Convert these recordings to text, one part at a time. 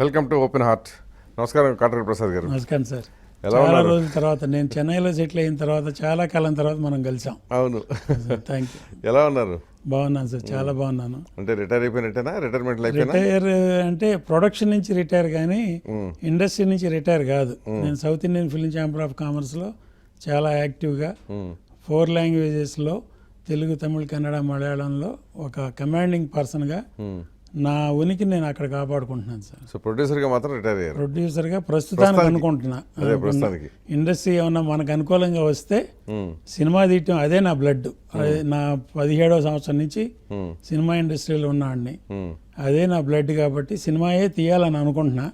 Welcome to open heart. నమస్కారం కాటూరి ప్రసాద్ గారు. నమస్కారం సార్. ఎలా చాలా ఉన్నారు? రోజుల తర్వాత నేను చెన్నైలో సెటిల్ అయిన తర్వాత చాలా కాలం తర్వాత మనం కలిసాం. అవును. Thank you. ఎలా ఉన్నారు? బాగున్నాను సార్, చాలా బాగున్నాను. అంటే రిటైర్ అయిపోయినట్టేనా? రిటైర్మెంట్ అయిపోయినా? రిటైర్ అంటే ప్రొడక్షన్ నుంచి రిటైర్ కానీ ఇండస్ట్రీ నుంచి రిటైర్ కాదు. నేను south Indian film chamber of కామర్స్లో చాలా యాక్టివ్గా 4 లాంగ్వేజెస్లో తెలుగు, తమిళ, కన్నడ, మలయాళంలో ఒక కమాండింగ్ పర్సన్గా నా ఉనికి నేను అక్కడ కాపాడుకుంటున్నాను సార్. సో ప్రొడ్యూసర్గా మాత్రం రిటైర్ అయ్యారు? ప్రొడ్యూసర్గా ప్రస్తుతానికి అనుకుంటున్నా. అదే ప్రస్తుతానికి ఇండస్ట్రీ ఏమన్నా మనకు అనుకూలంగా వస్తే సినిమా తీయటం అదే నా బ్లడ్. నా 17వ సంవత్సరం నుంచి సినిమా ఇండస్ట్రీలో ఉన్నాడిని. అదే నా బ్లడ్ కాబట్టి సినిమాయే తీయాలని అనుకుంటున్నా.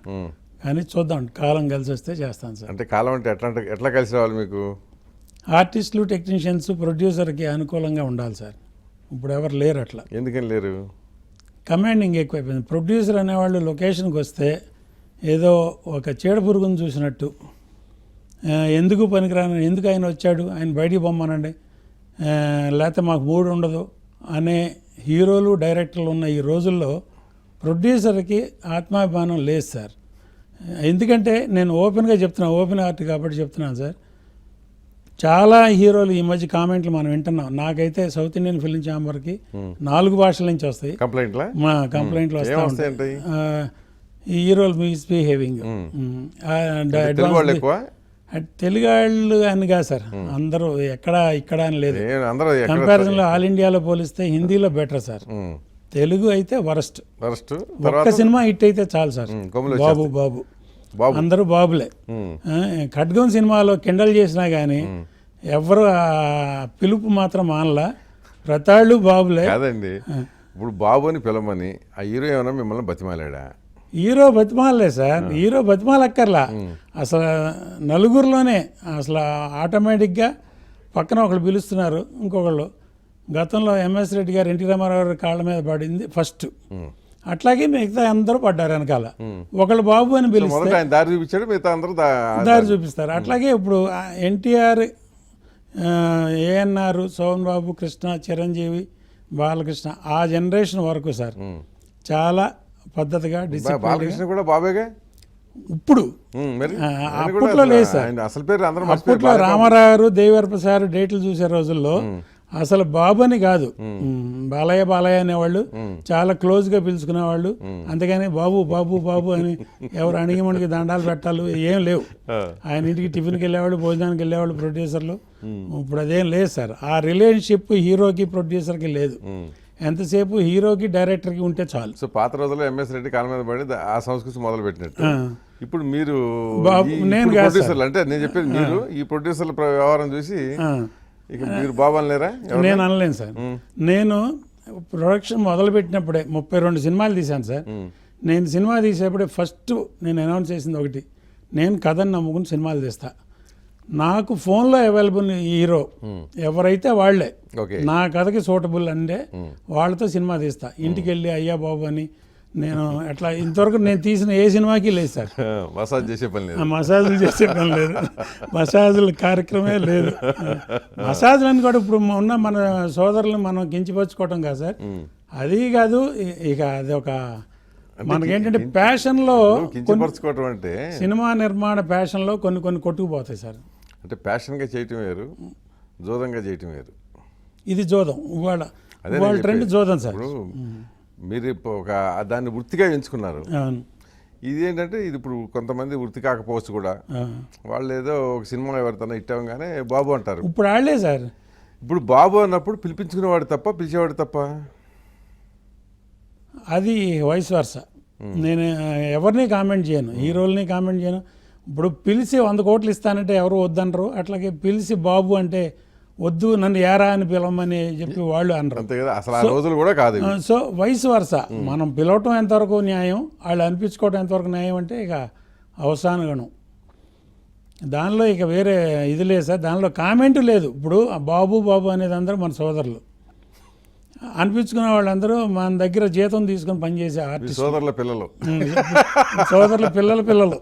కానీ చూద్దాం, కాలం కలిసి వస్తే చేస్తాను సార్. అంటే కాలం అంటే ఎట్లా కలిసి రావాలి మీకు? ఆర్టిస్టులు, టెక్నీషియన్స్ ప్రొడ్యూసర్కి అనుకూలంగా ఉండాలి సార్. ఇప్పుడు ఎవరు లేరు అట్లా. ఎందుకని లేరు? కమాండింగ్ ఎక్కువైపోయింది. ప్రొడ్యూసర్ అనేవాళ్ళు లొకేషన్కి వస్తే ఏదో ఒక చీడ పురుగును చూసినట్టు, ఎందుకు పనికిరాను, ఎందుకు ఆయన వచ్చాడు, ఆయన బయటికి పొమ్మనండి, లేకపోతే మాకు మూడు ఉండదు అనే హీరోలు, డైరెక్టర్లు ఉన్న ఈ రోజుల్లో ప్రొడ్యూసర్కి ఆత్మాభిమానం లేదు సార్. ఎందుకంటే నేను ఓపెన్గా చెప్తున్నాను, ఓపెన్ ఆర్ట్ కాబట్టి చెప్తున్నాను సార్. చాలా హీరోలు ఈ మధ్య కామెంట్లు మనం వింటున్నాం. నాకైతే సౌత్ ఇండియన్ ఫిల్మ్ ఛాంబర్కి 4 భాషల నుంచి వస్తాయి మా కంప్లైంట్లు. వస్తాయి ఈ హీరోలు మిస్బిహేవింగ్. తెలుగు వాళ్ళు అని కాదు సార్, అందరూ ఇక్కడ అని లేదు. కంపారిజన్లో ఆల్ ఇండియాలో పోలిస్తే హిందీలో బెటర్ సార్. తెలుగు అయితే వరస్ట్. ఒక్క సినిమా హిట్ అయితే చాలు సార్. బాబు బాబు అందరూ బాబులే. ఖడ్గం సినిమాలో కిండల్ చేసినా కానీ ఎవరు పిలుపు మాత్రం మానలా, ప్రతాళ్ళు బాబులే. కాదండి, ఇప్పుడు బాబు అని పిలవమని ఆ హీరో ఏమన్నా మిమ్మల్ని బతిమాలాడా? హీరో బతిమాలలే సార్, హీరో బతిమాలక్కర్లా. అసలు నలుగురిలోనే అసలు ఆటోమేటిక్గా పక్కన ఒకళ్ళు పిలుస్తున్నారు, ఇంకొకళ్ళు. గతంలో ఎంఎస్ రెడ్డి గారు, ఎన్టీ రామారావు గారి కాళ్ళ మీద పడింది ఫస్ట్. అట్లాగే మిగతా అందరూ పడ్డారు వెనకాల. ఒకళ్ళు బాబు అని పిలిస్తే దారి చూపించాడు, మిగతా అందరూ దారి చూపిస్తారు. అట్లాగే ఇప్పుడు ఎన్టీఆర్, ఏఎన్ఆర్, సోమన్ బాబు, కృష్ణ, చిరంజీవి, బాలకృష్ణ ఆ జనరేషన్ వరకు సార్ చాలా పద్ధతిగా బాలకృష్ణ కూడా బాబేగా. ఇప్పుడు అప్పట్లో లేదు సార్. అసలు పేరు అప్పట్లో రామారావు గారు, దేవరప్రసాద్ డేట్లు చూసే రోజుల్లో అసలు బాబు అని కాదు, బాలయ్య బాలయ్య అనేవాళ్ళు, చాలా క్లోజ్గా పిలుచుకునేవాళ్ళు. అంతేగాని బాబు బాబు బాబు అని ఎవరు అణిగిమణికి దండాలు పెట్టాలి ఏం లేవు. ఆయన ఇంటికి టిఫిన్కి వెళ్ళేవాళ్ళు, భోజనానికి వెళ్ళేవాళ్ళు ప్రొడ్యూసర్లు. ఇప్పుడు అదేం లేదు సార్. ఆ రిలేషన్షిప్ హీరోకి ప్రొడ్యూసర్కి లేదు. ఎంతసేపు హీరోకి డైరెక్టర్కి ఉంటే చాలు. సో పాత రోజుల్లో ఎంఎస్ రెడ్డి కాళ్ళ మీద పడి ఆ సంస్కృతి మొదలు పెట్టినట్టు ఇప్పుడు మీరు నేను ప్రొడ్యూసర్లు అంటే నేను చెప్పేది మీరు ఈ ప్రొడ్యూసర్ల వ్యవహారం చూసి ఇక మీరు బాబు అనలేరా? నేను అనలేను సార్. నేను ప్రొడక్షన్ మొదలుపెట్టినప్పుడే 32 సినిమాలు తీశాను సార్. నేను సినిమా తీసేప్పుడే ఫస్ట్ నేను అనౌన్స్ చేసింది ఒకటి, నేను కథను నమ్ముకుని సినిమాలు తీస్తా. నాకు ఫోన్లో అవైలబుల్ హీరో ఎవరైతే వాళ్లే నా కథకి సూటబుల్ అంటే వాళ్ళతో సినిమా తీస్తా. ఇంటికి వెళ్ళి అయ్యా బాబు అని నేను అట్లా ఇంతవరకు నేను తీసిన ఏ సినిమాకి లేదు సార్. మసాజ్ చేసే పని లేదు, మసాజులు చేసే పని లేదు, మసాజుల కార్యక్రమే లేదు. మసాజులు అని కూడా ఇప్పుడు ఉన్న మన సోదరులను మనం కించిపరుచుకోవటం కాదు సార్, అది కాదు. ఇక అది ఒక మనకేంటంటే ప్యాషన్లో కించపరచుకోవటం అంటే సినిమా నిర్మాణ ప్యాషన్లో కొన్ని కొట్టుకుపోతాయి సార్. అంటే ప్యాషన్గా చేయటం వేరు, జోదంగా చేయటం వేరు. ఇది జోదం, ఇవాళ ట్రెండ్ జోదం సార్. మీరు ఒక దాన్ని వృత్తిగా ఎంచుకున్నారు. ఇదేంటంటే ఇది ఇప్పుడు కొంతమంది వృత్తి కాకపోవచ్చు కూడా, వాళ్ళు ఏదో ఒక సినిమాలో ఎవరితోనో ఇట్టవగానే బాబు అంటారు. ఇప్పుడు వాళ్ళే సార్. ఇప్పుడు బాబు అన్నప్పుడు పిలిపించుకునేవాడు తప్ప పిలిచేవాడు తప్ప, అది వయసు వరుస. నేను ఎవరిని కామెంట్ చేయను, హీరోల్ని కామెంట్ చేయను. ఇప్పుడు పిలిచి 100 కోట్లు ఇస్తానంటే ఎవరు వద్దనరు. అట్లాగే పిలిచి బాబు అంటే వద్దు నన్ను ఏరా అని పిలవమని చెప్పి వాళ్ళు అనరు. అంతే కదా, అసలు ఆ రోజులు కూడా కాదు. సో వయసు వరుస మనం పిలవటం ఎంతవరకు న్యాయం, వాళ్ళు అనిపించుకోవటం ఎంతవరకు న్యాయం అంటే ఇక అవసాన గణం. దానిలో ఇక వేరే ఇది లేదు సార్, దానిలో కామెంటు లేదు. ఇప్పుడు బాబు బాబు అనేది అందరూ మన సోదరులు అనిపించుకునే వాళ్ళందరూ మన దగ్గర జీతం తీసుకొని పనిచేసే ఆర్టిస్ట్ సోదరుల పిల్లలు, సోదరుల పిల్లలు.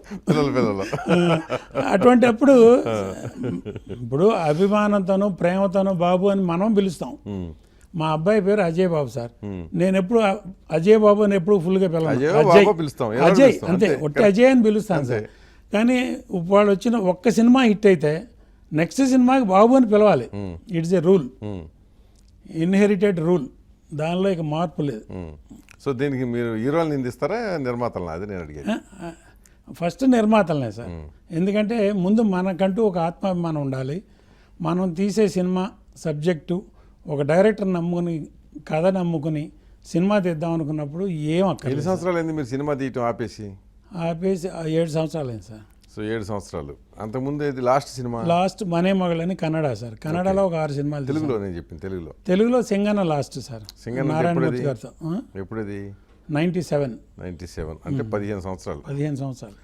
అటువంటి అప్పుడు ఇప్పుడు అభిమానంతోనూ ప్రేమతోనూ బాబు అని మనం పిలుస్తాం. మా అబ్బాయి పేరు అజయ్ బాబు సార్. నేను ఎప్పుడు అజయ్ బాబు అని ఎప్పుడు ఫుల్గా అజయ్ పిలవను, బాబు పిలుస్తాం, ఎలా అజయ్ పిలుస్తాం, అంతే, అంతే. ఒట్టి అజయ్ అని పిలుస్తాను సార్. కానీ వాళ్ళు వచ్చిన ఒక్క సినిమా హిట్ అయితే నెక్స్ట్ సినిమాకి బాబు అని పిలవాలి. It's a rule, inherited rule, దానిలో ఇక మార్పు లేదు. సో దీనికి మీరు హీరోలు నిందిస్తారా నిర్మాతలను, అది నేను అడిగేది. ఫస్ట్ నిర్మాతలనే సార్. ఎందుకంటే ముందు మనకంటూ ఒక ఆత్మాభిమానం ఉండాలి. మనం తీసే సినిమా సబ్జెక్టు ఒక డైరెక్టర్ నమ్ముకుని, కథ నమ్ముకుని సినిమా తీద్దాం అనుకున్నప్పుడు ఏం ఎన్ని అక్కర్లేదు. సంవత్సరాలు అయింది మీరు సినిమా తీయటం ఆపేసి? ఆపేసి 7 సంవత్సరాలు అయింది సార్. సో 7 సంవత్సరాలు. అంతకుముందు ఇది లాస్ట్ సినిమా లాస్ట్ మనే మగలని కన్నడ సార్. కన్నడలో ఒక 6 సినిమాలు తీశాను. తెలుగులో నేను చెప్పింది తెలుగులో. తెలుగులో సింగన్న లాస్ట్ సార్, సింగన్న నారాయణమూర్తి గారితో. ఎప్పుడది? 97 97 అంటే 15 సంవత్సరాలు. 15 సంవత్సరాలు.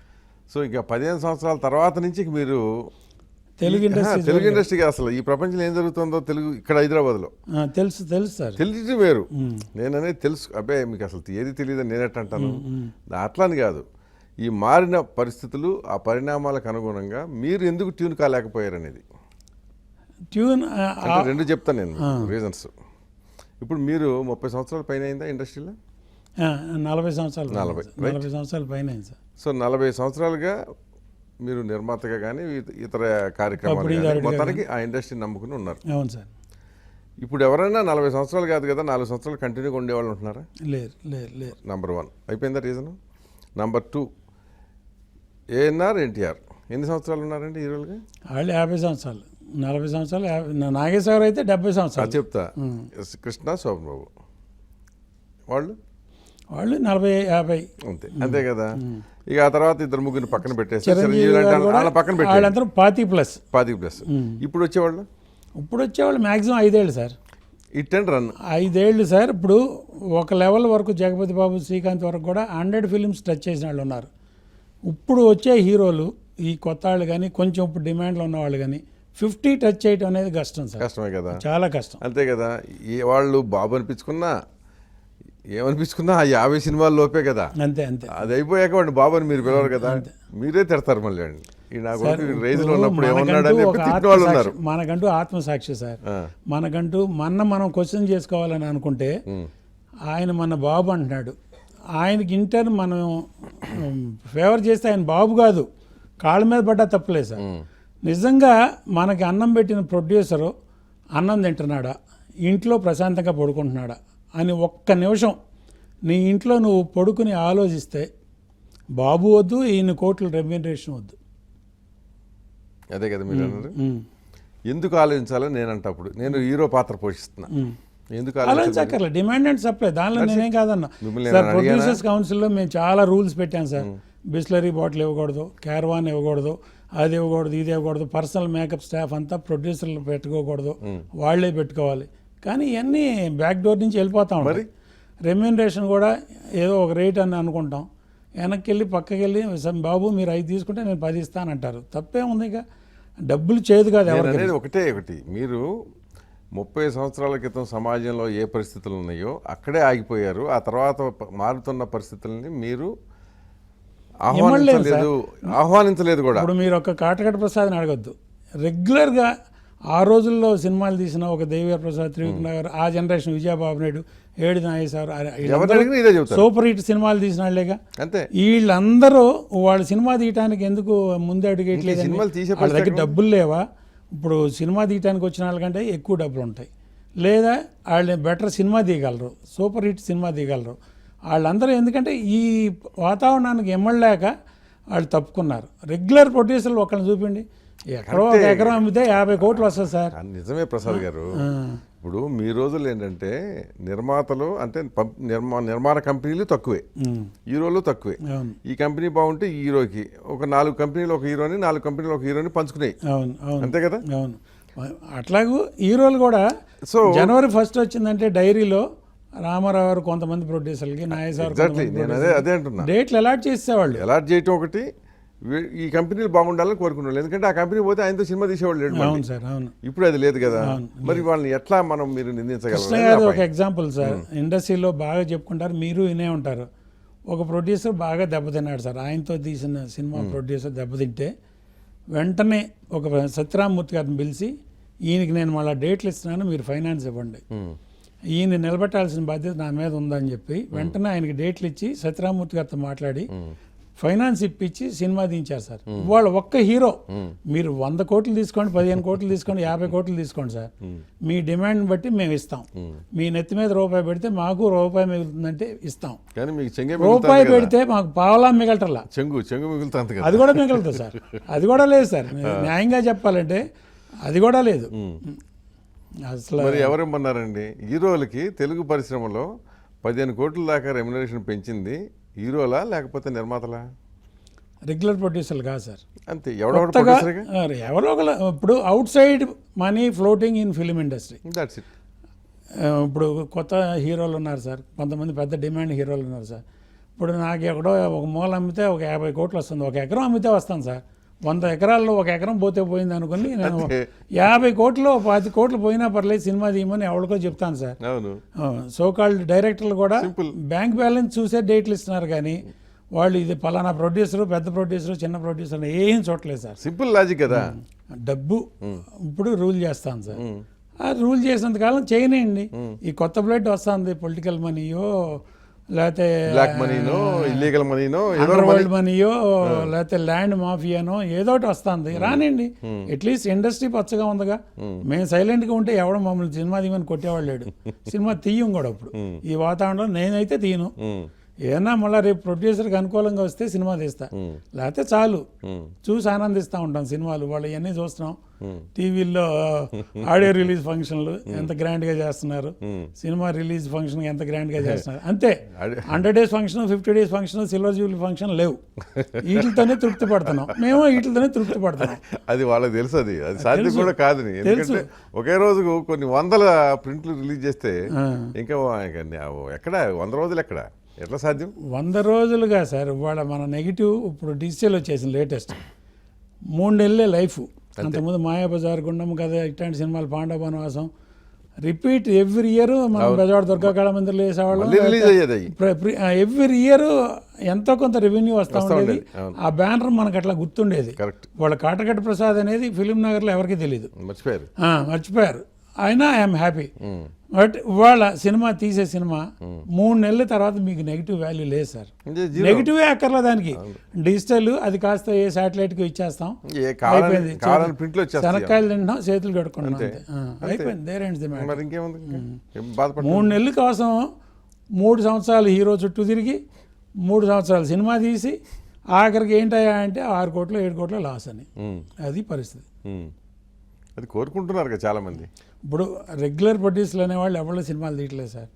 సో ఇక 15 సంవత్సరాల తర్వాత నుంచి ఇక మీరు తెలుగు ఇండస్ట్రీ తెలుగు ఇండస్ట్రీకి అసలు ఈ ప్రపంచంలో ఏం జరుగుతుందో తెలుగు ఇక్కడ హైదరాబాద్లో తెలుసు సార్. తెలియటం వేరు. నేననేది తెలుసు, అబ్బాయి మీకు అసలు ఏది తెలియదని నేనెట్ అంటాను. అట్లా అని కాదు, ఈ మారిన పరిస్థితులు ఆ పరిణామాలకు అనుగుణంగా మీరు ఎందుకు ట్యూన్ కాలేకపోయారు అనేది. ట్యూన్ అంటే రెండు చెప్తాను నేను రీజన్స్. ఇప్పుడు మీరు 30 సంవత్సరాల పైన అయిందా ఇండస్ట్రీలో? 40 సంవత్సరాలు. 40 సంవత్సరాల పైన అయింది సార్. సో 40 సంవత్సరాలుగా మీరు నిర్మాతగా కానీ ఇతర కార్యక్రమాలు అప్పుడు కానీ మొత్తానికి ఆ ఇండస్ట్రీని నమ్ముకుని ఉన్నారు. అవును సార్. ఇప్పుడు ఎవరైనా 40 సంవత్సరాలు కాదు కదా, 4 సంవత్సరాలు కంటిన్యూగా ఉండేవాళ్ళు ఉంటున్నారా? లేరు లేరు లేరు. నంబర్ 1 అయిపోయిందా రీజన్. నంబర్ 2 ఏఎన్ఆర్ ఎన్టీఆర్ ఎన్ని సంవత్సరాలు ఉన్నారండి హీరోలుగా? వాళ్ళు 50 సంవత్సరాలు, 40 సంవత్సరాలు. నాగేశ్వరరావు అయితే 70 సంవత్సరాలు. చెప్తా. కృష్ణ, శోభన్ బాబు వాళ్ళు 40 50 అంతే అంతే కదా. ఇక ఆ తర్వాత ఇద్దరు ముగ్గురు పక్కన పెట్టేసి చిరంజీవి గారు కూడా వాళ్ళ పక్కన పెట్టారు వాళ్ళందరూ 40+. ఇప్పుడు వచ్చేవాళ్ళు ఇప్పుడు వచ్చేవాళ్ళు మ్యాక్సిమం 5 ఏళ్ళు సార్. ఇట్ అండ్ రన్ 5 ఏళ్ళు సార్. ఇప్పుడు ఒక లెవెల్ వరకు జగపతి బాబు, శ్రీకాంత్ వరకు కూడా 100 ఫిలిమ్స్ టచ్ చేసిన వాళ్ళు ఉన్నారు. ఇప్పుడు వచ్చే హీరోలు ఈ కొత్త వాళ్ళు కానీ, కొంచెం ఇప్పుడు డిమాండ్లో ఉన్న వాళ్ళు కానీ 50 టచ్ చేయడం అనేది కష్టం సార్. కష్టమే కదా, చాలా కష్టం. అంతే కదా. వాళ్ళు బాబు అనిపించుకున్నా ఏమనిపించుకున్నా ఆ 50 సినిమాల లోపే కదా. అంతే అంతే. అది అయిపోయాక వాడిని బాబు అని మీరు పిలవరు కదా, మీరే తిడతారు మళ్ళీ అండి. ఈ నా కొడుకు రేంజ్లో ఉన్నప్పుడు ఏమన్నాడని చెప్పి తిట్టిన వాళ్ళు ఉన్నారు. మనకంటూ ఆత్మసాక్షి సార్. మనకంటూ మనం క్వశ్చన్ చేసుకోవాలని అనుకుంటే ఆయన మన బాబు అంటున్నాడు. ఆయనకి ఇంటర్ మనం ఫేవర్ చేస్తే ఆయన బాబు కాదు, కాళ్ళ మీద పడ్డా తప్పలేదు సార్. నిజంగా మనకి అన్నం పెట్టిన ప్రొడ్యూసరు అన్నం తింటున్నాడా, ఇంట్లో ప్రశాంతంగా పడుకుంటున్నాడా అని ఒక్క నిమిషం నీ ఇంట్లో నువ్వు పడుకుని ఆలోచిస్తే బాబు వద్దు, ఈయన కోట్ల రెమ్యూనరేషన్ వద్దు. అదే కదా మీరు అన్నారు. ఎందుకు ఆలోచించాలని నేనంట. అప్పుడు నేను హీరో పాత్ర పోషిస్తున్నా, ఎందుకు ఆలోచించక్కర్లేదు. డిమాండ్ అండ్ సప్లై, దానిలో నేనేం కాదన్నా సార్. ప్రొడ్యూసర్స్ కౌన్సిల్లో మేము చాలా రూల్స్ పెట్టాం సార్. బిస్లరీ బాటిల్ ఇవ్వకూడదు, క్యారవాన్ ఇవ్వకూడదు, అది ఇవ్వకూడదు, ఇది ఇవ్వకూడదు, పర్సనల్ మేకప్ స్టాఫ్ అంతా ప్రొడ్యూసర్లు పెట్టుకోకూడదు, వాళ్లే పెట్టుకోవాలి. కానీ ఇవన్నీ బ్యాక్ డోర్ నుంచి వెళ్ళిపోతా ఉంటాయి. రెమ్యూనరేషన్ కూడా ఏదో ఒక రేట్ అని అనుకుంటాం, వెనక్కి వెళ్ళి పక్కకి వెళ్ళి బాబు మీరు 5 తీసుకుంటే నేను 10 ఇస్తానంటారు. తప్పే ఉంది. ఇక డబ్బులు చేయదు కాదు ఎవరికి. ఒకటి మీరు 30 సంవత్సరాల క్రితం సమాజంలో ఏ పరిస్థితులు ఉన్నాయో అక్కడే ఆగిపోయారు. ఆ తర్వాత మారుతున్న పరిస్థితులని మీరు ఆహ్వానించలేదు కూడా. ఇప్పుడు మీరు ఒక కాటకట ప్రసాద్ని అడగద్దు. రెగ్యులర్గా ఆ రోజుల్లో సినిమాలు తీసిన ఒక దేవిఆర్ ప్రసాద్, త్రివిక్రమ గారు, ఆ జనరేషన్ విజయబాబు నాయుడు, ఏడి నాగేశ్వరరావు, సూపర్ హిట్ సినిమాలు తీసిన వాళ్ళేగా. అంతే. వీళ్ళందరూ వాళ్ళు సినిమా తీయటానికి ఎందుకు ముందే అడిగేట్లేదు? వాళ్ళ దగ్గర డబ్బులు లేవా? ఇప్పుడు సినిమా తీయటానికి వచ్చిన వాళ్ళకంటే ఎక్కువ డబ్బులు ఉంటాయి, లేదా వాళ్ళు బెటర్ సినిమా తీయగలరు, సూపర్ హిట్ సినిమా తీయగలరు. వాళ్ళందరూ ఎందుకంటే ఈ వాతావరణానికి ఎమ్మలేక వాళ్ళు తప్పుకున్నారు. రెగ్యులర్ ప్రొడ్యూసర్లు ఒకళ్ళని చూపిండి, ఎక్కడో ఒక ఎకరం అమ్మితే 50 కోట్లు వస్తుంది సార్. నిజమే ప్రసాద్ గారు. ఇప్పుడు మీ రోజులు ఏంటంటే నిర్మాతలు అంటే నిర్మాణ కంపెనీలు తక్కువే, హీరోలు తక్కువే. ఈ కంపెనీ బాగుంటే ఈ హీరోకి ఒక 4 కంపెనీలు ఒక హీరోని, 4 కంపెనీలు ఒక హీరోని పంచుకున్నాయి. అంతే కదా. అవును. అట్లాగూ హీరోలు కూడా జనవరి 1 వచ్చిందంటే డైరీలో రామారావు గారు కొంతమంది ప్రొడ్యూసర్లకి, నాగేశ్వరరావు అదే అంటున్నా, డేట్లు అలాట్ చేసేవాళ్ళు. అలాట్ చేయటం ఒకటి, ఈ కంపెనీలు బాగుండాలని కోరుకునే, ఎందుకంటే ఆ కంపెనీ పోతే ఆయనతో సినిమా తీసేవాళ్ళు లేడు. అవును సార్, అవును. ఇప్పుడు అది లేదు కదా. మరి వాళ్ళని ఎట్లా మీరు నిందించగలరు? కృష్ణ గారు ఒక ఎగ్జాంపుల్ సార్. ఇండస్ట్రీలో బాగా చెప్పుకుంటారు, మీరు వినే ఉంటారు. ఒక ప్రొడ్యూసర్ బాగా దెబ్బతిన్నాడు సార్. ఆయనతో తీసిన సినిమా ప్రొడ్యూసర్ దెబ్బతింటే వెంటనే ఒక సత్యరామమూర్తి గారిని పిలిచి, ఈయనకి నేను మళ్ళీ డేట్లు ఇస్తున్నాను, మీరు ఫైనాన్స్ ఇవ్వండి. ఈయన నిలబెట్టాల్సిన బాధ్యత నా మీద ఉందని చెప్పి వెంటనే ఆయనకి డేట్లు ఇచ్చి సత్యరామూర్తి గారితో మాట్లాడి ఫైనాన్స్ ఇప్పించి సినిమా దించారు సార్. వాళ్ళు ఒక్క హీరో మీరు 100 కోట్లు తీసుకోండి, 15 కోట్లు తీసుకోండి, 50 కోట్లు తీసుకోండి సార్, మీ డిమాండ్ బట్టి మేము ఇస్తాం. మీ నెత్తి మీద రూపాయి పెడితే మాకు రూపాయి మిగులుతుందంటే ఇస్తాం. కానీ మీకు చెంగే రూపాయి పెడితే మాకు పావలా మిగలటల్లా, చెంగు మిగులుతుంది కదా. అది కూడా మిగులుతుంది సార్. అది కూడా లేదు సార్, న్యాయంగా చెప్పాలంటే అది కూడా లేదు అసలు. మరి ఎవరేమన్నారండి? హీరోలకి తెలుగు పరిశ్రమలో 15 కోట్ల దాకా రెమ్యునరేషన్ పెంచింది హీరోలా లేకపోతే నిర్మాతలా? రెగ్యులర్ ప్రొడ్యూసర్లు కాదు సార్, అంతే. ఎవరో ఒకరు. ఇప్పుడు out side money floating in film industry. That's it. ఇప్పుడు కొత్త హీరోలు ఉన్నారు సార్, కొంతమంది పెద్ద డిమాండ్ హీరోలు ఉన్నారు సార్. ఇప్పుడు నాకు ఎక్కడో ఒక మూల అమ్మితే ఒక 50 కోట్లు వస్తుంది, ఒక ఎకరం అమ్మితే వస్తాను సార్. 100 ఎకరాల్లో ఒక ఎకరం పోతే పోయింది అనుకుని నేను 50 కోట్లు 20 కోట్లు పోయినా పర్లేదు సినిమా తీయమని ఎవరికో చెప్తాను సార్. సోకాల్డ్ డైరెక్టర్లు కూడా బ్యాంక్ బ్యాలెన్స్ చూసే డేట్లు ఇస్తున్నారు, కానీ వాళ్ళు ఇది పలానా ప్రొడ్యూసరు, పెద్ద ప్రొడ్యూసరు, చిన్న ప్రొడ్యూసర్ ఏం చూడలేదు సార్. సింపుల్ లాజిక్ కదా. డబ్బు ఇప్పుడు రూల్ చేస్తాను సార్. ఆ రూల్ చేసినంత కాలం చేయనేయండి. ఈ కొత్త బ్లడ్ వస్తుంది, పొలిటికల్ మనీయో లేకపోతే బ్లాక్ మనీనో, ఇల్లీగల్ మనీనో, అండర్ వరల్డ్ మనీయో, లేకపోతే ల్యాండ్ మాఫియానో ఏదో ఒకటి వస్తుంది. రానండి, అట్లీస్ట్ ఇండస్ట్రీ పచ్చగా ఉందిగా. మేము సైలెంట్గా ఉంటే ఎవడో మమ్మల్ని సినిమా తీయమని కొట్టేవాళ్ళు లేడు. సినిమా తీయం కూడా ఇప్పుడు ఈ వాతావరణంలో నేనైతే తీయను. ఏదన్నా మళ్ళీ రేపు ప్రొడ్యూసర్కి అనుకూలంగా వస్తే సినిమా తీస్తా, లేకపోతే చాలు చూసి ఆనందిస్తూ ఉంటాం. సినిమాలు వాళ్ళు ఇవన్నీ చూస్తున్నాం, టీవీల్లో ఆడియో రిలీజ్ ఫంక్షన్లు ఎంత గ్రాండ్గా చేస్తున్నారు, సినిమా రిలీజ్ ఫంక్షన్ ఎంత గ్రాండ్గా చేస్తున్నారు. అంతే, 100 days function, 50 days function, silver Jubilee function లేవు. వీటితోనే తృప్తి పడుతున్నాం మేము, వీటితోనే తృప్తి పడుతున్నాం. అది వాళ్ళకి తెలుసు, అది సాధ్యం కూడా కాదని. ఎందుకంటే ఒకే రోజు కొన్ని 100 ప్రింట్లు రిలీజ్ చేస్తే ఇంకా ఎక్కడ 100 రోజులు ఎక్కడ, ఎట్లా సాధ్యం? 100 రోజులుగా సార్. ఇవాళ మన నెగిటివ్ ఇప్పుడు డిజిటల్ వచ్చేసింది లేటెస్ట్. 3 నెలలే లైఫ్. అంతకుముందు మాయాబజార్, గుండమ్మ కథ, ఇట్లాంటి సినిమాలు, పాండవ వనవాసం రిపీట్ ఎవ్రీ ఇయర్. మనం బెజవాడ దుర్గా కళా మందిర్లో వేసేవాళ్ళం. ఎవ్రీ ఇయర్ ఎంతో కొంత రెవెన్యూ వస్తూ ఉండేది. ఆ బ్యానర్ మనకు అట్లా గుర్తుండేది. వాళ్ళ కాటగడ్డ ప్రసాద్ అనేది ఫిలిం నగర్లో ఎవరికి తెలియదు, మర్చిపోయారు. అయినా ఐఎమ్ హ్యాపీ. బట్ ఇవాళ సినిమా తీసే సినిమా 3 నెలల తర్వాత మీకు నెగిటివ్ వాల్యూ లేదు సార్. నెగిటివే అక్కర్లే దానికి. డిజిటల్ అది కాస్త ఏ శాటిలైట్కి ఇచ్చేస్తాం, అయిపోయింది. శనక్కాయలు తింటాం, చేతులు కడుక్కున్నాం, అయిపోయింది. There ends the matter. 3 నెలల కోసం 3 సంవత్సరాలు హీరో చుట్టూ తిరిగి 3 సంవత్సరాలు సినిమా తీసి ఆఖరికి ఏంటయ్యా అంటే 6 కోట్లు 7 కోట్ల లాస్ అని. అది పరిస్థితి. అది కోరుకుంటున్నారు కదా చాలామంది. ఇప్పుడు రెగ్యులర్ ప్రొడ్యూసర్లు అనేవాళ్ళు ఎవరు సినిమాలు తీయట్లేదు సార్.